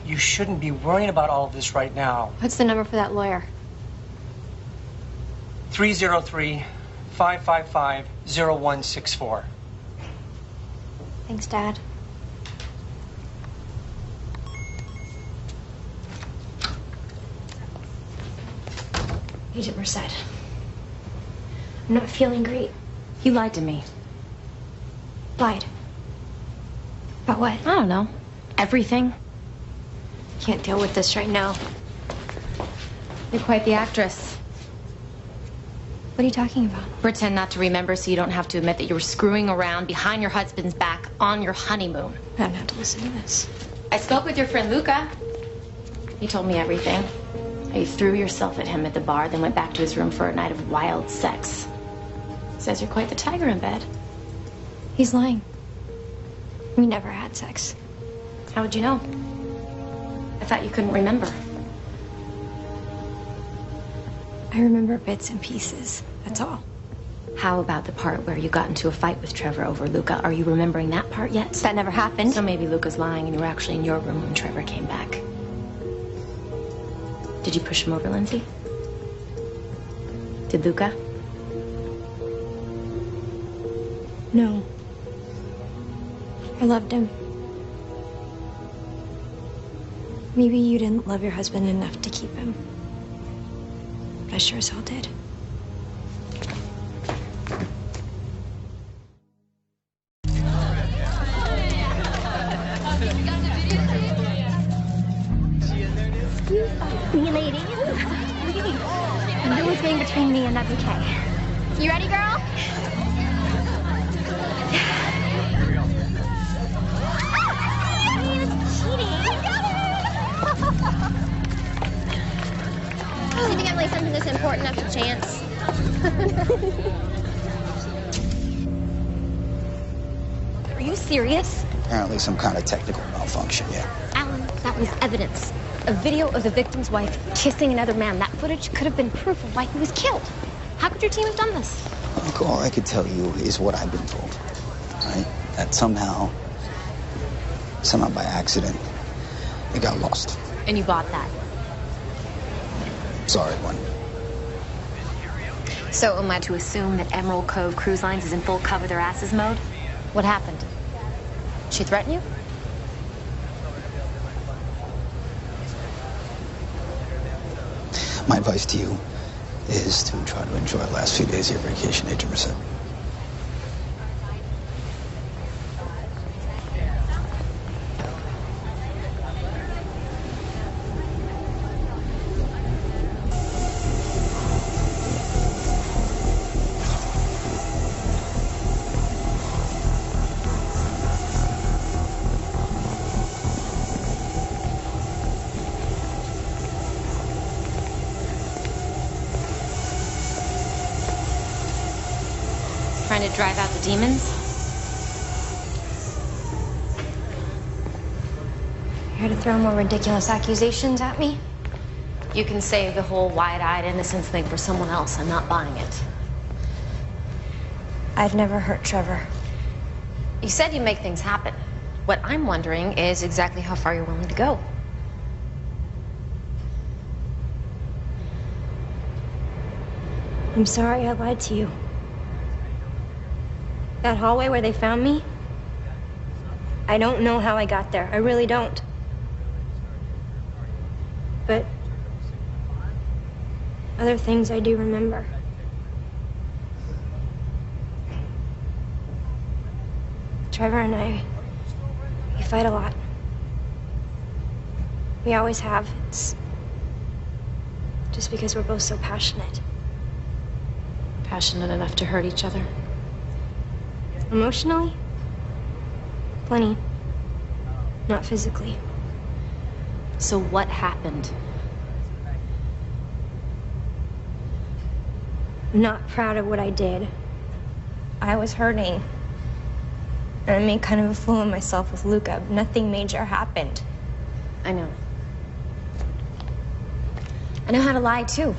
You shouldn't be worrying about all of this right now. What's the number for that lawyer? 303-555-0164. Thanks, Dad. Agent Merced. I'm not feeling great. You lied to me. Lied. About what? I don't know. Everything. can't deal with this right now. You're quite the actress. What are you talking about? Pretend not to remember so you don't have to admit that you were screwing around behind your husband's back on your honeymoon. I don't have to listen to this. I spoke with your friend Luca. He told me everything. How you threw yourself at him at the bar, then went back to his room for a night of wild sex. Says you're quite the tiger in bed. He's lying. We never had sex. How would you know? I thought you couldn't remember. I remember bits and pieces. That's all. How about the part where you got into a fight with Trevor over Luca? Are you remembering that part yet? That never happened. So maybe Luca's lying and you were actually in your room when Trevor came back. Did you push him over, Lindsay? Did Luca? No. I loved him. Maybe you didn't love your husband enough to keep him. But I sure as hell did. You ladies. Do a thing between me and that bouquet. You ready, girl? Do you think I'd lay something this important after chance? Are you serious? Apparently some kind of technical malfunction, yeah. Alan, that was evidence. A video of the victim's wife kissing another man. That footage could have been proof of why he was killed. How could your team have done this? Look, all I could tell you is what I've been told, right? That somehow by accident, it got lost. And you bought that? Sorry, one. So am I to assume that Emerald Cove Cruise Lines is in full cover their asses mode? What happened? She threaten you? My advice to you is to try to enjoy the last few days of your vacation, Agent Merced. Trying to drive out the demons? Here to throw more ridiculous accusations at me? You can save the whole wide-eyed innocence thing for someone else. I'm not buying it. I've never hurt Trevor. You said you make things happen. What I'm wondering is exactly how far you're willing to go. I'm sorry I lied to you. That hallway where they found me, I don't know how I got there. I really don't. But other things I do remember. Trevor and I, we fight a lot. We always have. It's just because we're both so passionate. Passionate enough to hurt each other? Emotionally? Plenty. Not physically. So what happened? I'm not proud of what I did. I was hurting. And I made kind of a fool of myself with Luca. Nothing major happened. I know. I know how to lie, too.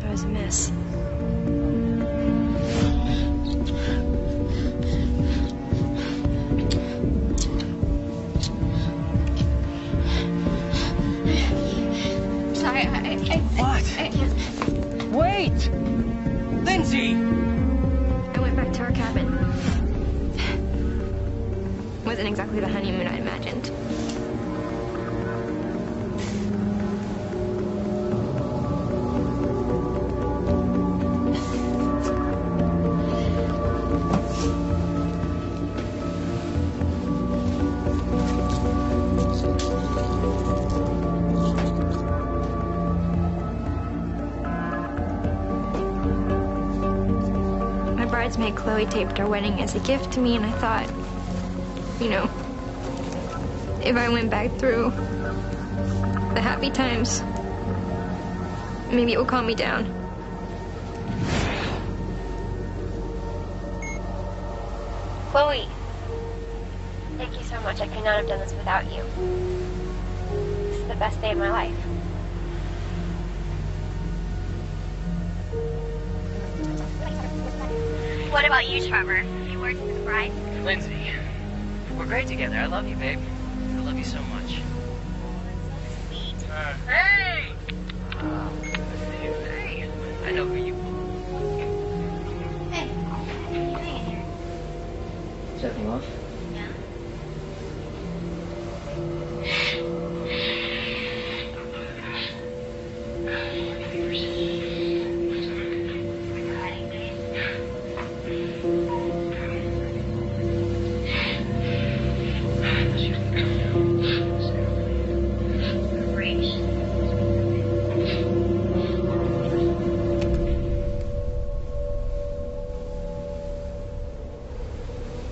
I was a mess. Sorry, What? Wait! Lindsay! I went back to our cabin. Wasn't exactly the honeymoon I imagined. bridesmaid Chloe taped our wedding as a gift to me, and I thought, you know, if I went back through the happy times, maybe it would calm me down. Chloe, thank you so much. I could not have done this without you. This is the best day of my life. What about you, Trevor? You worked with the bride? Lindsay, we're great together. I love you, babe. I love you so much. Sweet. Hey! Hey! I know who you are. Hey. Something off? Yeah.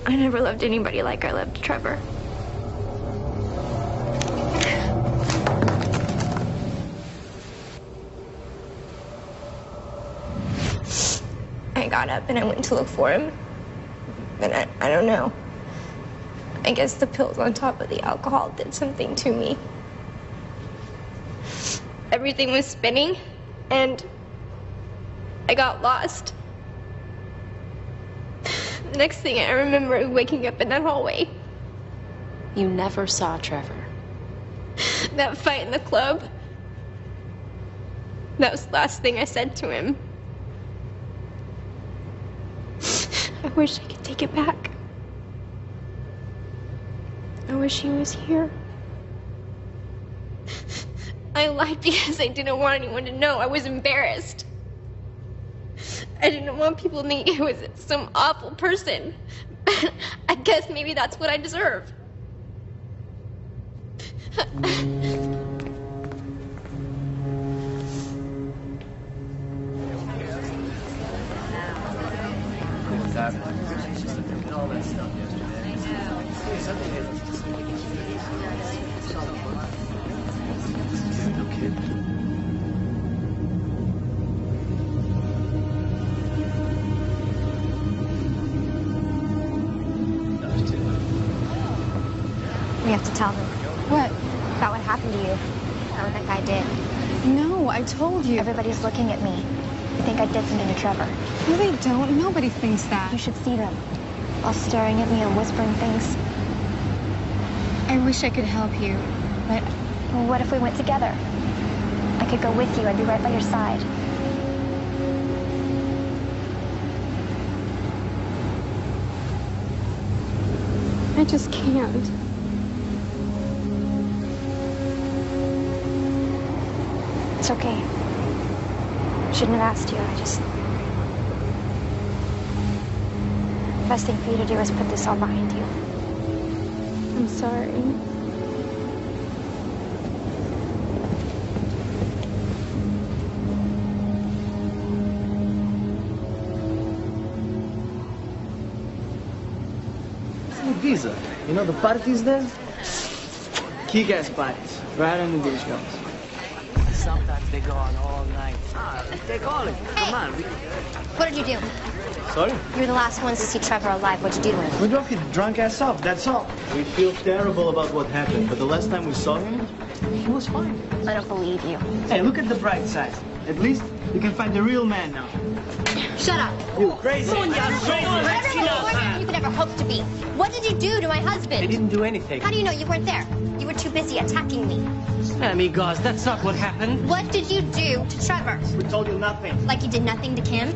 I never loved anybody like I loved Trevor. I got up and I went to look for him. And I don't know. I guess the pills on top of the alcohol did something to me. Everything was spinning, and I got lost. The next thing I remember is waking up in that hallway. You never saw Trevor. That fight in the club. That was the last thing I said to him. I wish I could take it back. I wish he was here. I lied because I didn't want anyone to know. I was embarrassed. I didn't want people to think I was some awful person. I guess maybe that's what I deserve. We have to tell them. What? About what happened to you. About what that guy did. No, I told you. Everybody's looking at me. They think I did something to Trevor. No, they don't. Nobody thinks that. You should see them. All staring at me and whispering things. I wish I could help you, but... Well, what if we went together? I could go with you. I'd be right by your side. I just can't. It's okay. Shouldn't have asked you. The best thing for you to do is put this all behind you. I'm sorry. Visa. You know the parties there? Kick-ass parties. Right under these guns. Sometimes they go on all night. They call it. Come on. What did you do? Sorry? You were the last ones to see Trevor alive. What'd you do to him? We drove his drunk ass off, that's all. We feel terrible about what happened, but the last time we saw him, he was fine. I don't believe you. Hey, look at the bright side. At least you can find the real man now. Shut up. You crazy. You're crazy. You could ever hope to be. What did you do to my husband? They didn't do anything. How do you know you weren't there? You were too busy attacking me. Amigos, that's not what happened. What did you do to Trevor? We told you nothing. Like you did nothing to Kim?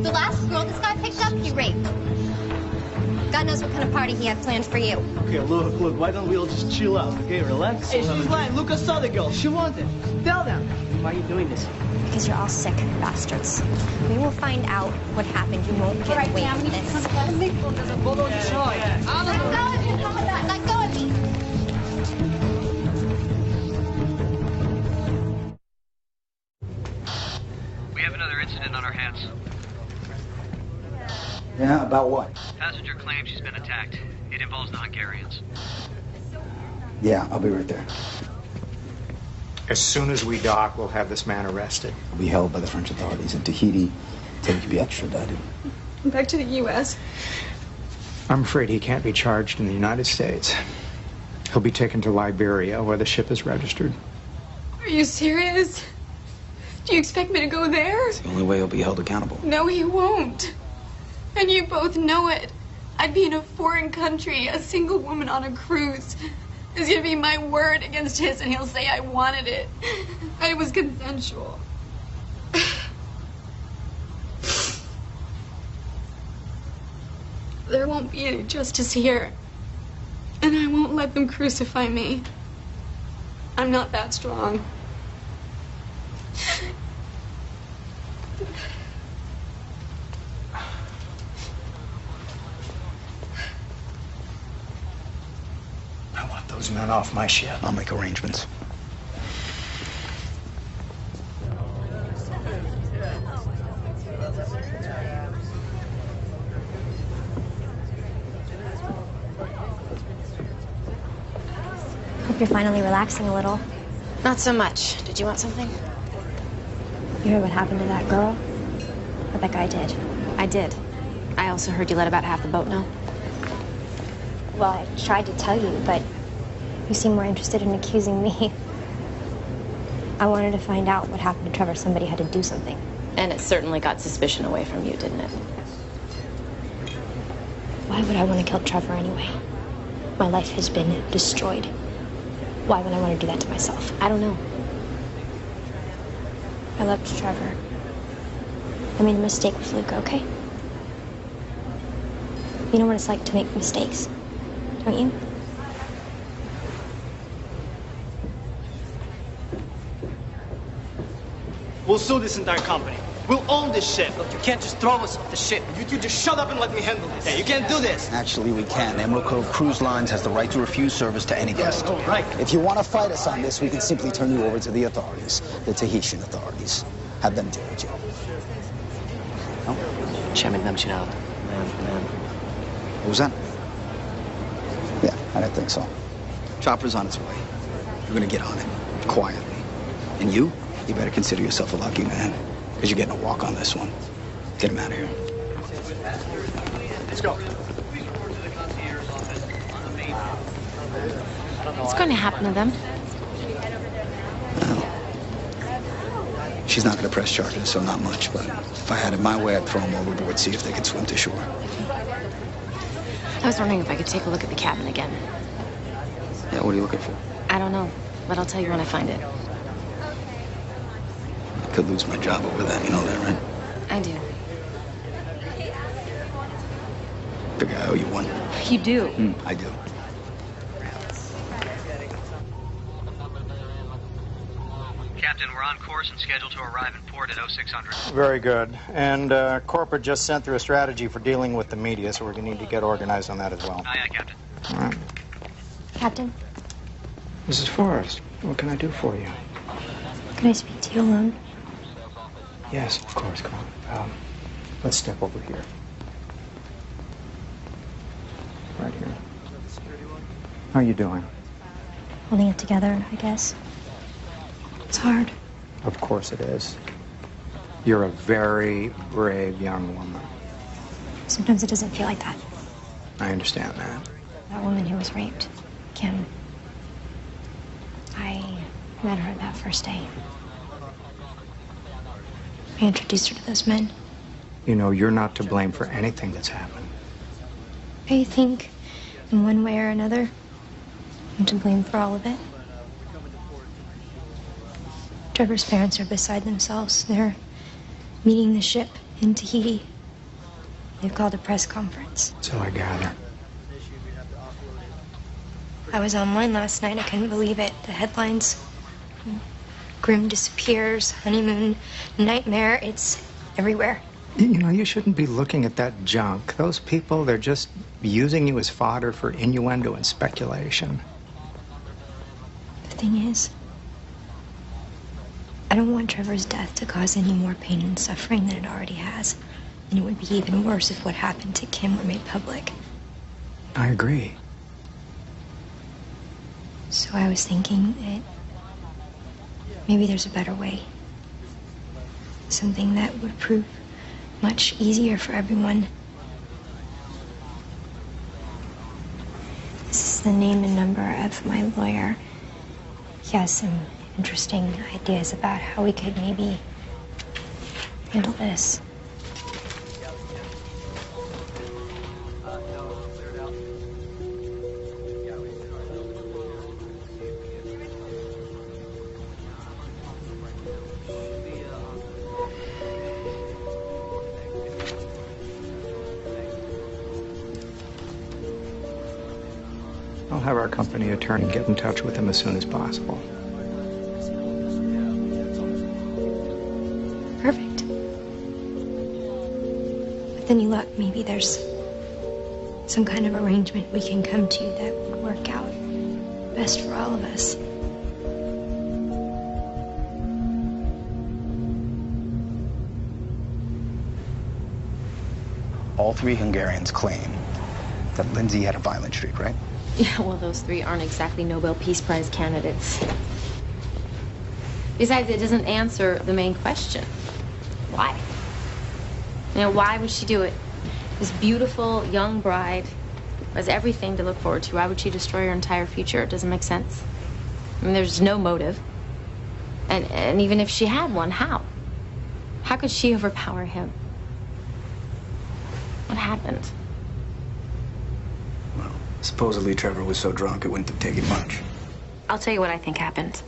The last girl this guy picked up, he raped. God knows what kind of party he had planned for you. Okay, look, why don't we all just chill out, okay? Relax. Hey, she's lying. Lucas saw the girl. She wanted. Tell them. Why are you doing this? Because you're all sick bastards. We will find out what happened. You won't get away from this. Let go of me. Let go of me. We have another incident on our hands. Yeah, about what? Passenger claims she's been attacked. It involves the Hungarians. Yeah, I'll be right there. As soon as we dock, we'll have this man arrested. He'll be held by the French authorities in Tahiti until he can be extradited. Back to the U.S. I'm afraid he can't be charged in the United States. He'll be taken to Liberia, where the ship is registered. Are you serious? Do you expect me to go there? It's the only way he'll be held accountable. No, he won't. And you both know it. I'd be in a foreign country, a single woman on a cruise. It's gonna be my word against his, and he'll say I wanted it. And it was consensual. There won't be any justice here. And I won't let them crucify me. I'm not that strong. I want those men off my ship. I'll make arrangements. Hope you're finally relaxing a little. Not so much. Did you want something? You heard what happened to that girl? What that guy did? I did. I also heard you let about half the boat know. Well, I tried to tell you, but you seem more interested in accusing me. I wanted to find out what happened to Trevor. Somebody had to do something. And it certainly got suspicion away from you, didn't it? Why would I want to kill Trevor anyway? My life has been destroyed. Why would I want to do that to myself? I don't know. I loved Trevor. I made a mistake with Luca, okay? You know what it's like to make mistakes, don't you? We'll sue this entire company. We'll own this ship. Look, you can't just throw us off the ship. You two just shut up and let me handle this. Yeah, you can't do this. Actually, we can. Emerald Cove Cruise Lines has the right to refuse service to any Yes, customer. oh, right. If you want to fight us on this, we can simply turn you over to the authorities, the Tahitian authorities. Have them deal with you. No? Chairman Namchinal. What was that? Yeah, I didn't think so. Chopper's on its way. You're gonna get on it, quietly. And you better consider yourself a lucky man, because you're getting a walk on this one. Get him out of here. Let's go. What's going to happen to them? She's not gonna press charges, so not much, but if I had it my way, I'd throw them overboard, see if they could swim to shore. I was wondering if I could take a look at the cabin again. Yeah, what are you looking for? I don't know, but I'll tell you when I find it. I could lose my job over that, you know that, right? I do. Figure I owe you one. You do? I do. Captain, we're on course and scheduled to arrive in port at 0600. Very good. And corporate just sent through a strategy for dealing with the media, so we're going to need to get organized on that as well. Aye, aye, Captain. All right. Captain, Mrs. Forrest, what can I do for you? can I speak to you alone? Yes, of course, come on. Let's step over here. Right here. How are you doing? Holding it together, I guess. It's hard. Of course it is. You're a very brave young woman. Sometimes it doesn't feel like that. I understand that. That woman who was raped, Kim. I met her that first day. I introduced her to those men. You know, you're not to blame for anything that's happened. I think, in one way or another, I'm to blame for all of it. Trevor's parents are beside themselves. They're meeting the ship in Tahiti. They've called a press conference. So I gather. I was online last night. I couldn't believe it. The headlines. Grim disappears, honeymoon, nightmare. It's everywhere. You know, you shouldn't be looking at that junk. Those people, they're just using you as fodder for innuendo and speculation. The thing is, I don't want Trevor's death to cause any more pain and suffering than it already has. And it would be even worse if what happened to Kim were made public. I agree. So I was thinking that maybe there's a better way. Something that would prove much easier for everyone. This is the name and number of my lawyer. He has some interesting ideas about how we could maybe handle this. I'll have our company attorney get in touch with him as soon as possible. Perfect. With any luck, maybe there's some kind of arrangement we can come to that would work out best for all of us. All three Hungarians claim that Lindsay had a violent streak, right? Yeah, well, those three aren't exactly Nobel Peace Prize candidates. Besides, it doesn't answer the main question. Why? You know, why would she do it? This beautiful young bride has everything to look forward to. Why would she destroy her entire future? It doesn't make sense. I mean, there's no motive. And even if she had one, how? How could she overpower him? What happened? Supposedly Trevor was so drunk it wouldn't have taken much. I'll tell you what I think happened.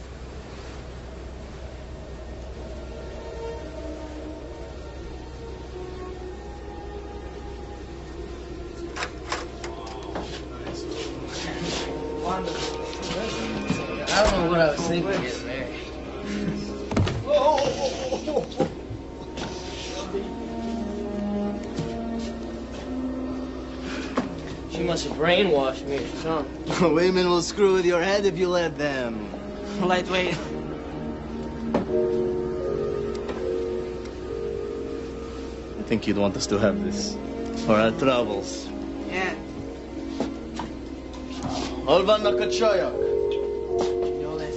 I don't know what I was thinking getting married. She must have brainwashed me or something. Women will screw with your head if you let them. Lightweight. I think you'd want us to have this for our troubles. Yeah. Olvan Nakachoyak. No, that's...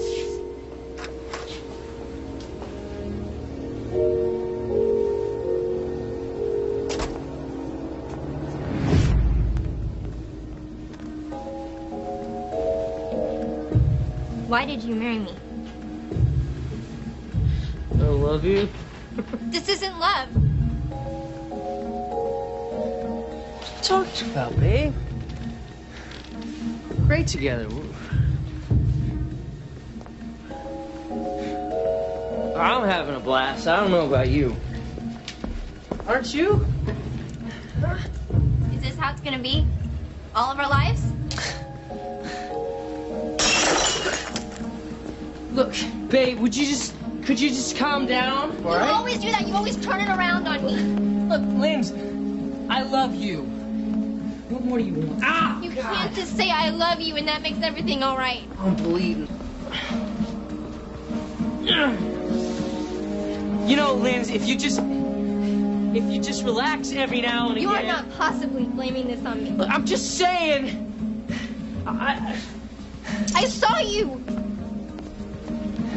Why did you marry me? I love you. This isn't love. What you talking about, babe? Great together. I'm having a blast. I don't know about you. Aren't you? Is this how it's gonna be? All of our lives? Look, babe, could you just calm down? You always do that. You always turn it around on me. Look, Linz, I love you. What more do you want? Ah! You can't just say I love you and that makes everything all right. I'm bleeding. You know, Linz, if you just relax every now and again. You are not possibly blaming this on me. Look, I'm just saying. I saw you.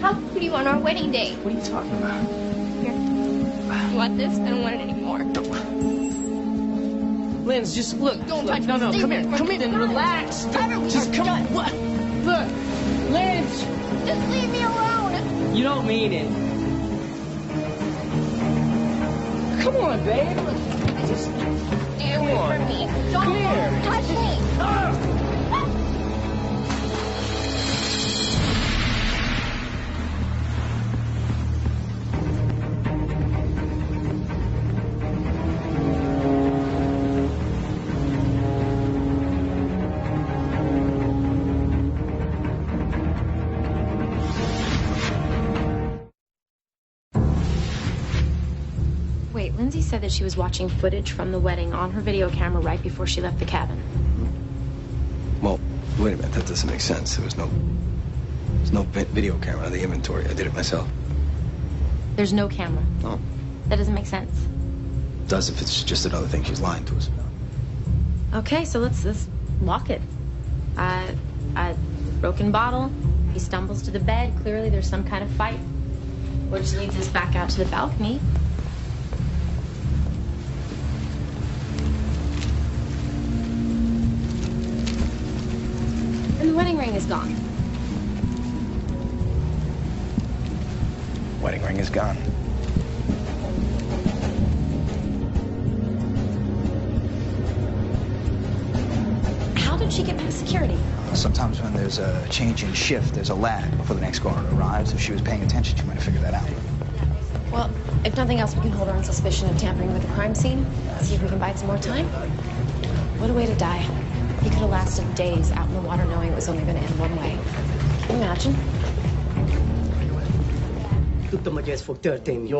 How could you on our wedding day? What are you talking about? Here. You want this? I don't want it anymore. Linz, just look. Don't look, touch no, me. No, Stay come away here. from Come me. in and relax. Just come on. What? Look, Linz. Just leave me alone. You don't mean it. Come on, babe. Just stay away from me. Don't come here. Touch me. Wait, Lindsay said that she was watching footage from the wedding on her video camera right before she left the cabin. Well, wait a minute. That doesn't make sense. There's no video camera on the inventory. I did it myself. There's no camera. Oh. That doesn't make sense. does if it's just another thing she's lying to us about. Okay, so let's lock it. Broken bottle. He stumbles to the bed. Clearly there's some kind of fight. Which leads us back out to the balcony. And the wedding ring is gone. Wedding ring is gone. How did she get past security? Sometimes when there's a change in shift, there's a lag before the next guard arrives. If she was paying attention, she might have figured that out. Well, if nothing else, we can hold her on suspicion of tampering with the crime scene. See if we can buy some more time. What a way to die. He could have lasted days out in the water knowing it was only going to end one way. Can you imagine? Took my guess for 13.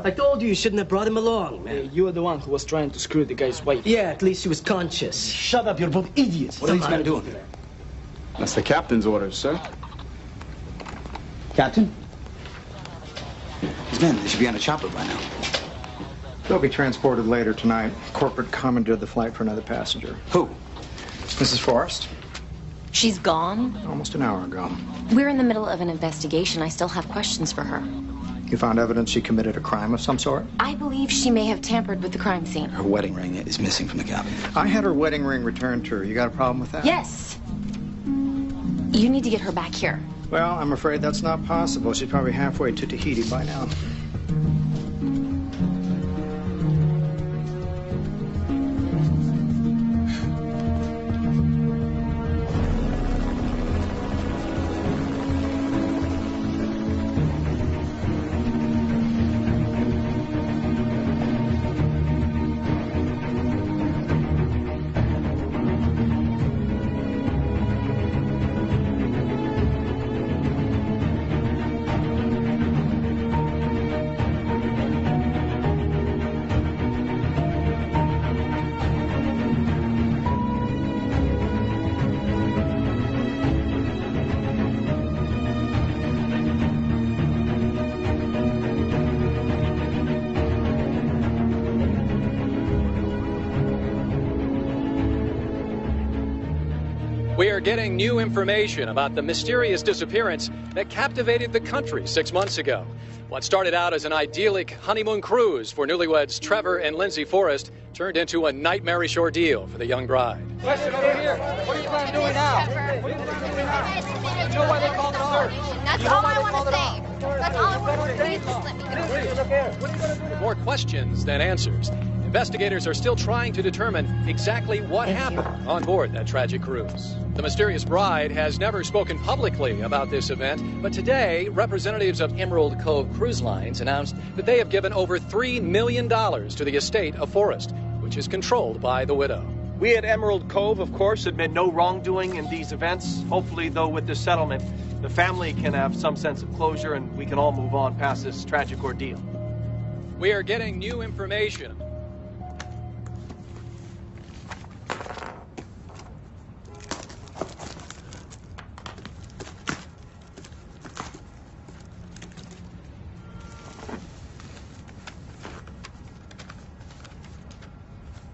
I told you shouldn't have brought him along, man. You were the one who was trying to screw the guy's wife. Yeah, at least she was conscious. Shut up, you're both idiots. What are these men doing? That's the captain's orders, sir. Captain? These men, they should be on a chopper by now. They'll be transported later tonight. Corporate commandeered the flight for another passenger. Who? Mrs. Forrest. She's gone? Almost an hour ago. We're in the middle of an investigation. I still have questions for her. You found evidence she committed a crime of some sort? I believe she may have tampered with the crime scene. Her wedding ring is missing from the cabin. I had her wedding ring returned to her. You got a problem with that? Yes. You need to get her back here. Well, I'm afraid that's not possible. She's probably halfway to Tahiti by now. We are getting new information about the mysterious disappearance that captivated the country 6 months ago. What started out as an idyllic honeymoon cruise for newlyweds Trevor and Lindsay Forrest turned into a nightmarish ordeal for the young bride. Question over here. What are you planning on doing now? What are you planning on doing now? You know why they called the search? That's all I want to say. That's all I want to say. Please just let me go. More questions than answers. Investigators are still trying to determine exactly what happened on board that tragic cruise. The mysterious bride has never spoken publicly about this event, but today, representatives of Emerald Cove Cruise Lines announced that they have given over $3 million to the estate of Forrest, which is controlled by the widow. We at Emerald Cove, of course, admit no wrongdoing in these events. Hopefully, though, with this settlement, the family can have some sense of closure and we can all move on past this tragic ordeal. We are getting new information.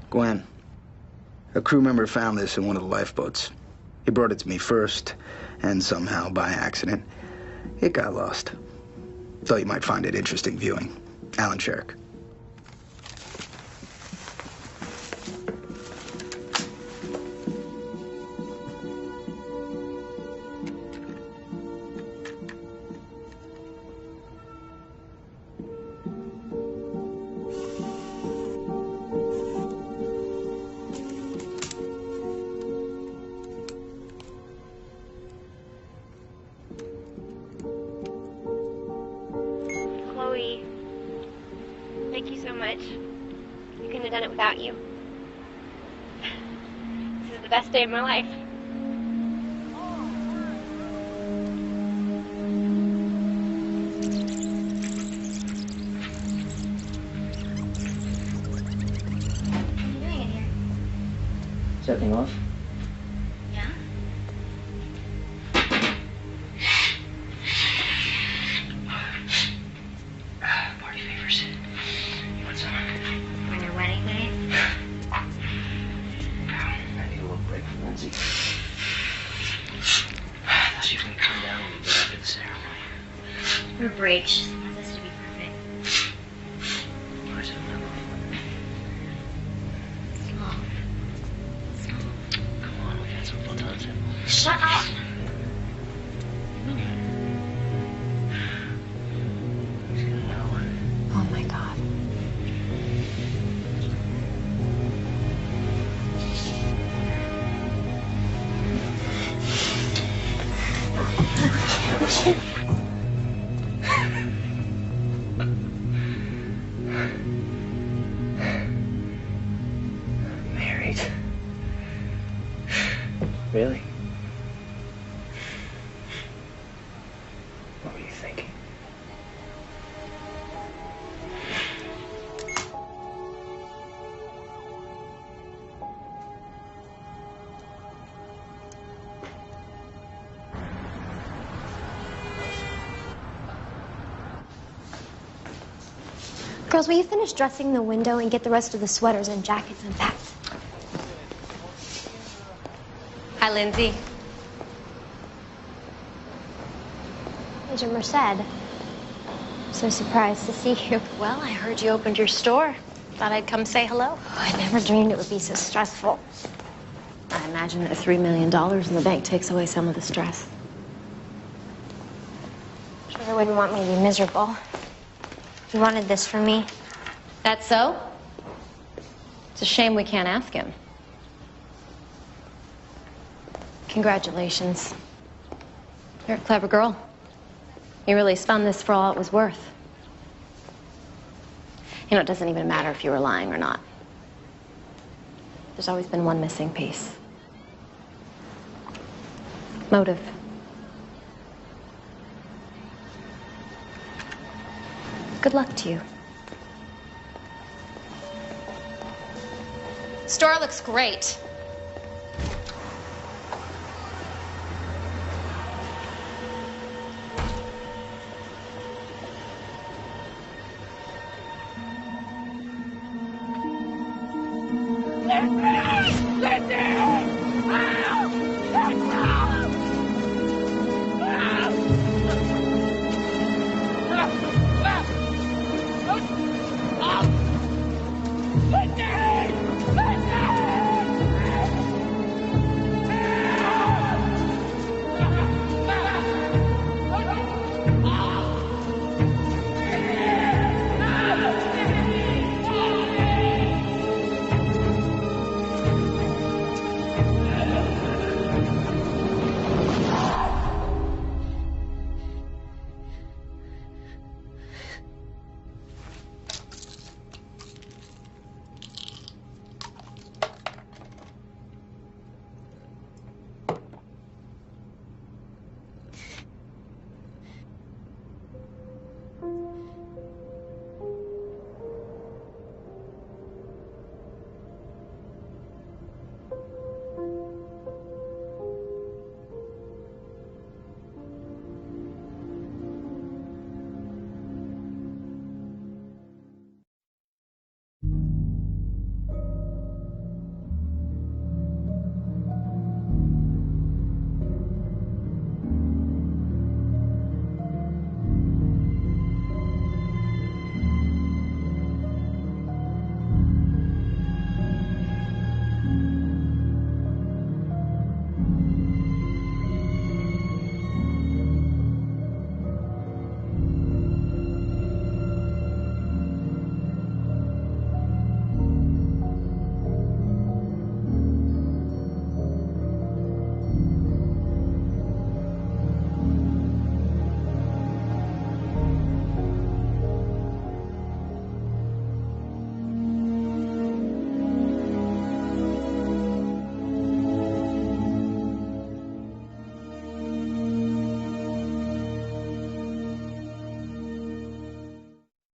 Gwen, a crew member found this in one of the lifeboats. He brought it to me first, and somehow, by accident, it got lost. Thought you might find it interesting viewing. Alan Sherrick. Chloe, thank you so much. I couldn't have done it without you. This is the best day of my life. Checking off. Yeah? Party favors. You want some? On your way. Lindsay. I thought she was gonna come down when we get after the ceremony. Her break. She wants us to be perfect. Where's her number? Small. Come on, we got some photons in. Shut up! She's gonna know. Oh my God. Married. Really? What were you thinking? Girls, will you finish dressing the window and get the rest of the sweaters and jackets unpacked? Hi, Lindsay. Major Merced. I'm so surprised to see you. Well, I heard you opened your store. Thought I'd come say hello. Oh, I never dreamed it would be so stressful. I imagine that $3 million in the bank takes away some of the stress. Trevor wouldn't want me to be miserable. He wanted this for me. That's so? It's a shame we can't ask him. Congratulations. You're a clever girl. You really spun this for all it was worth. You know, it doesn't even matter if you were lying or not. There's always been one missing piece. Motive. Good luck to you. Store looks great. Lindsay!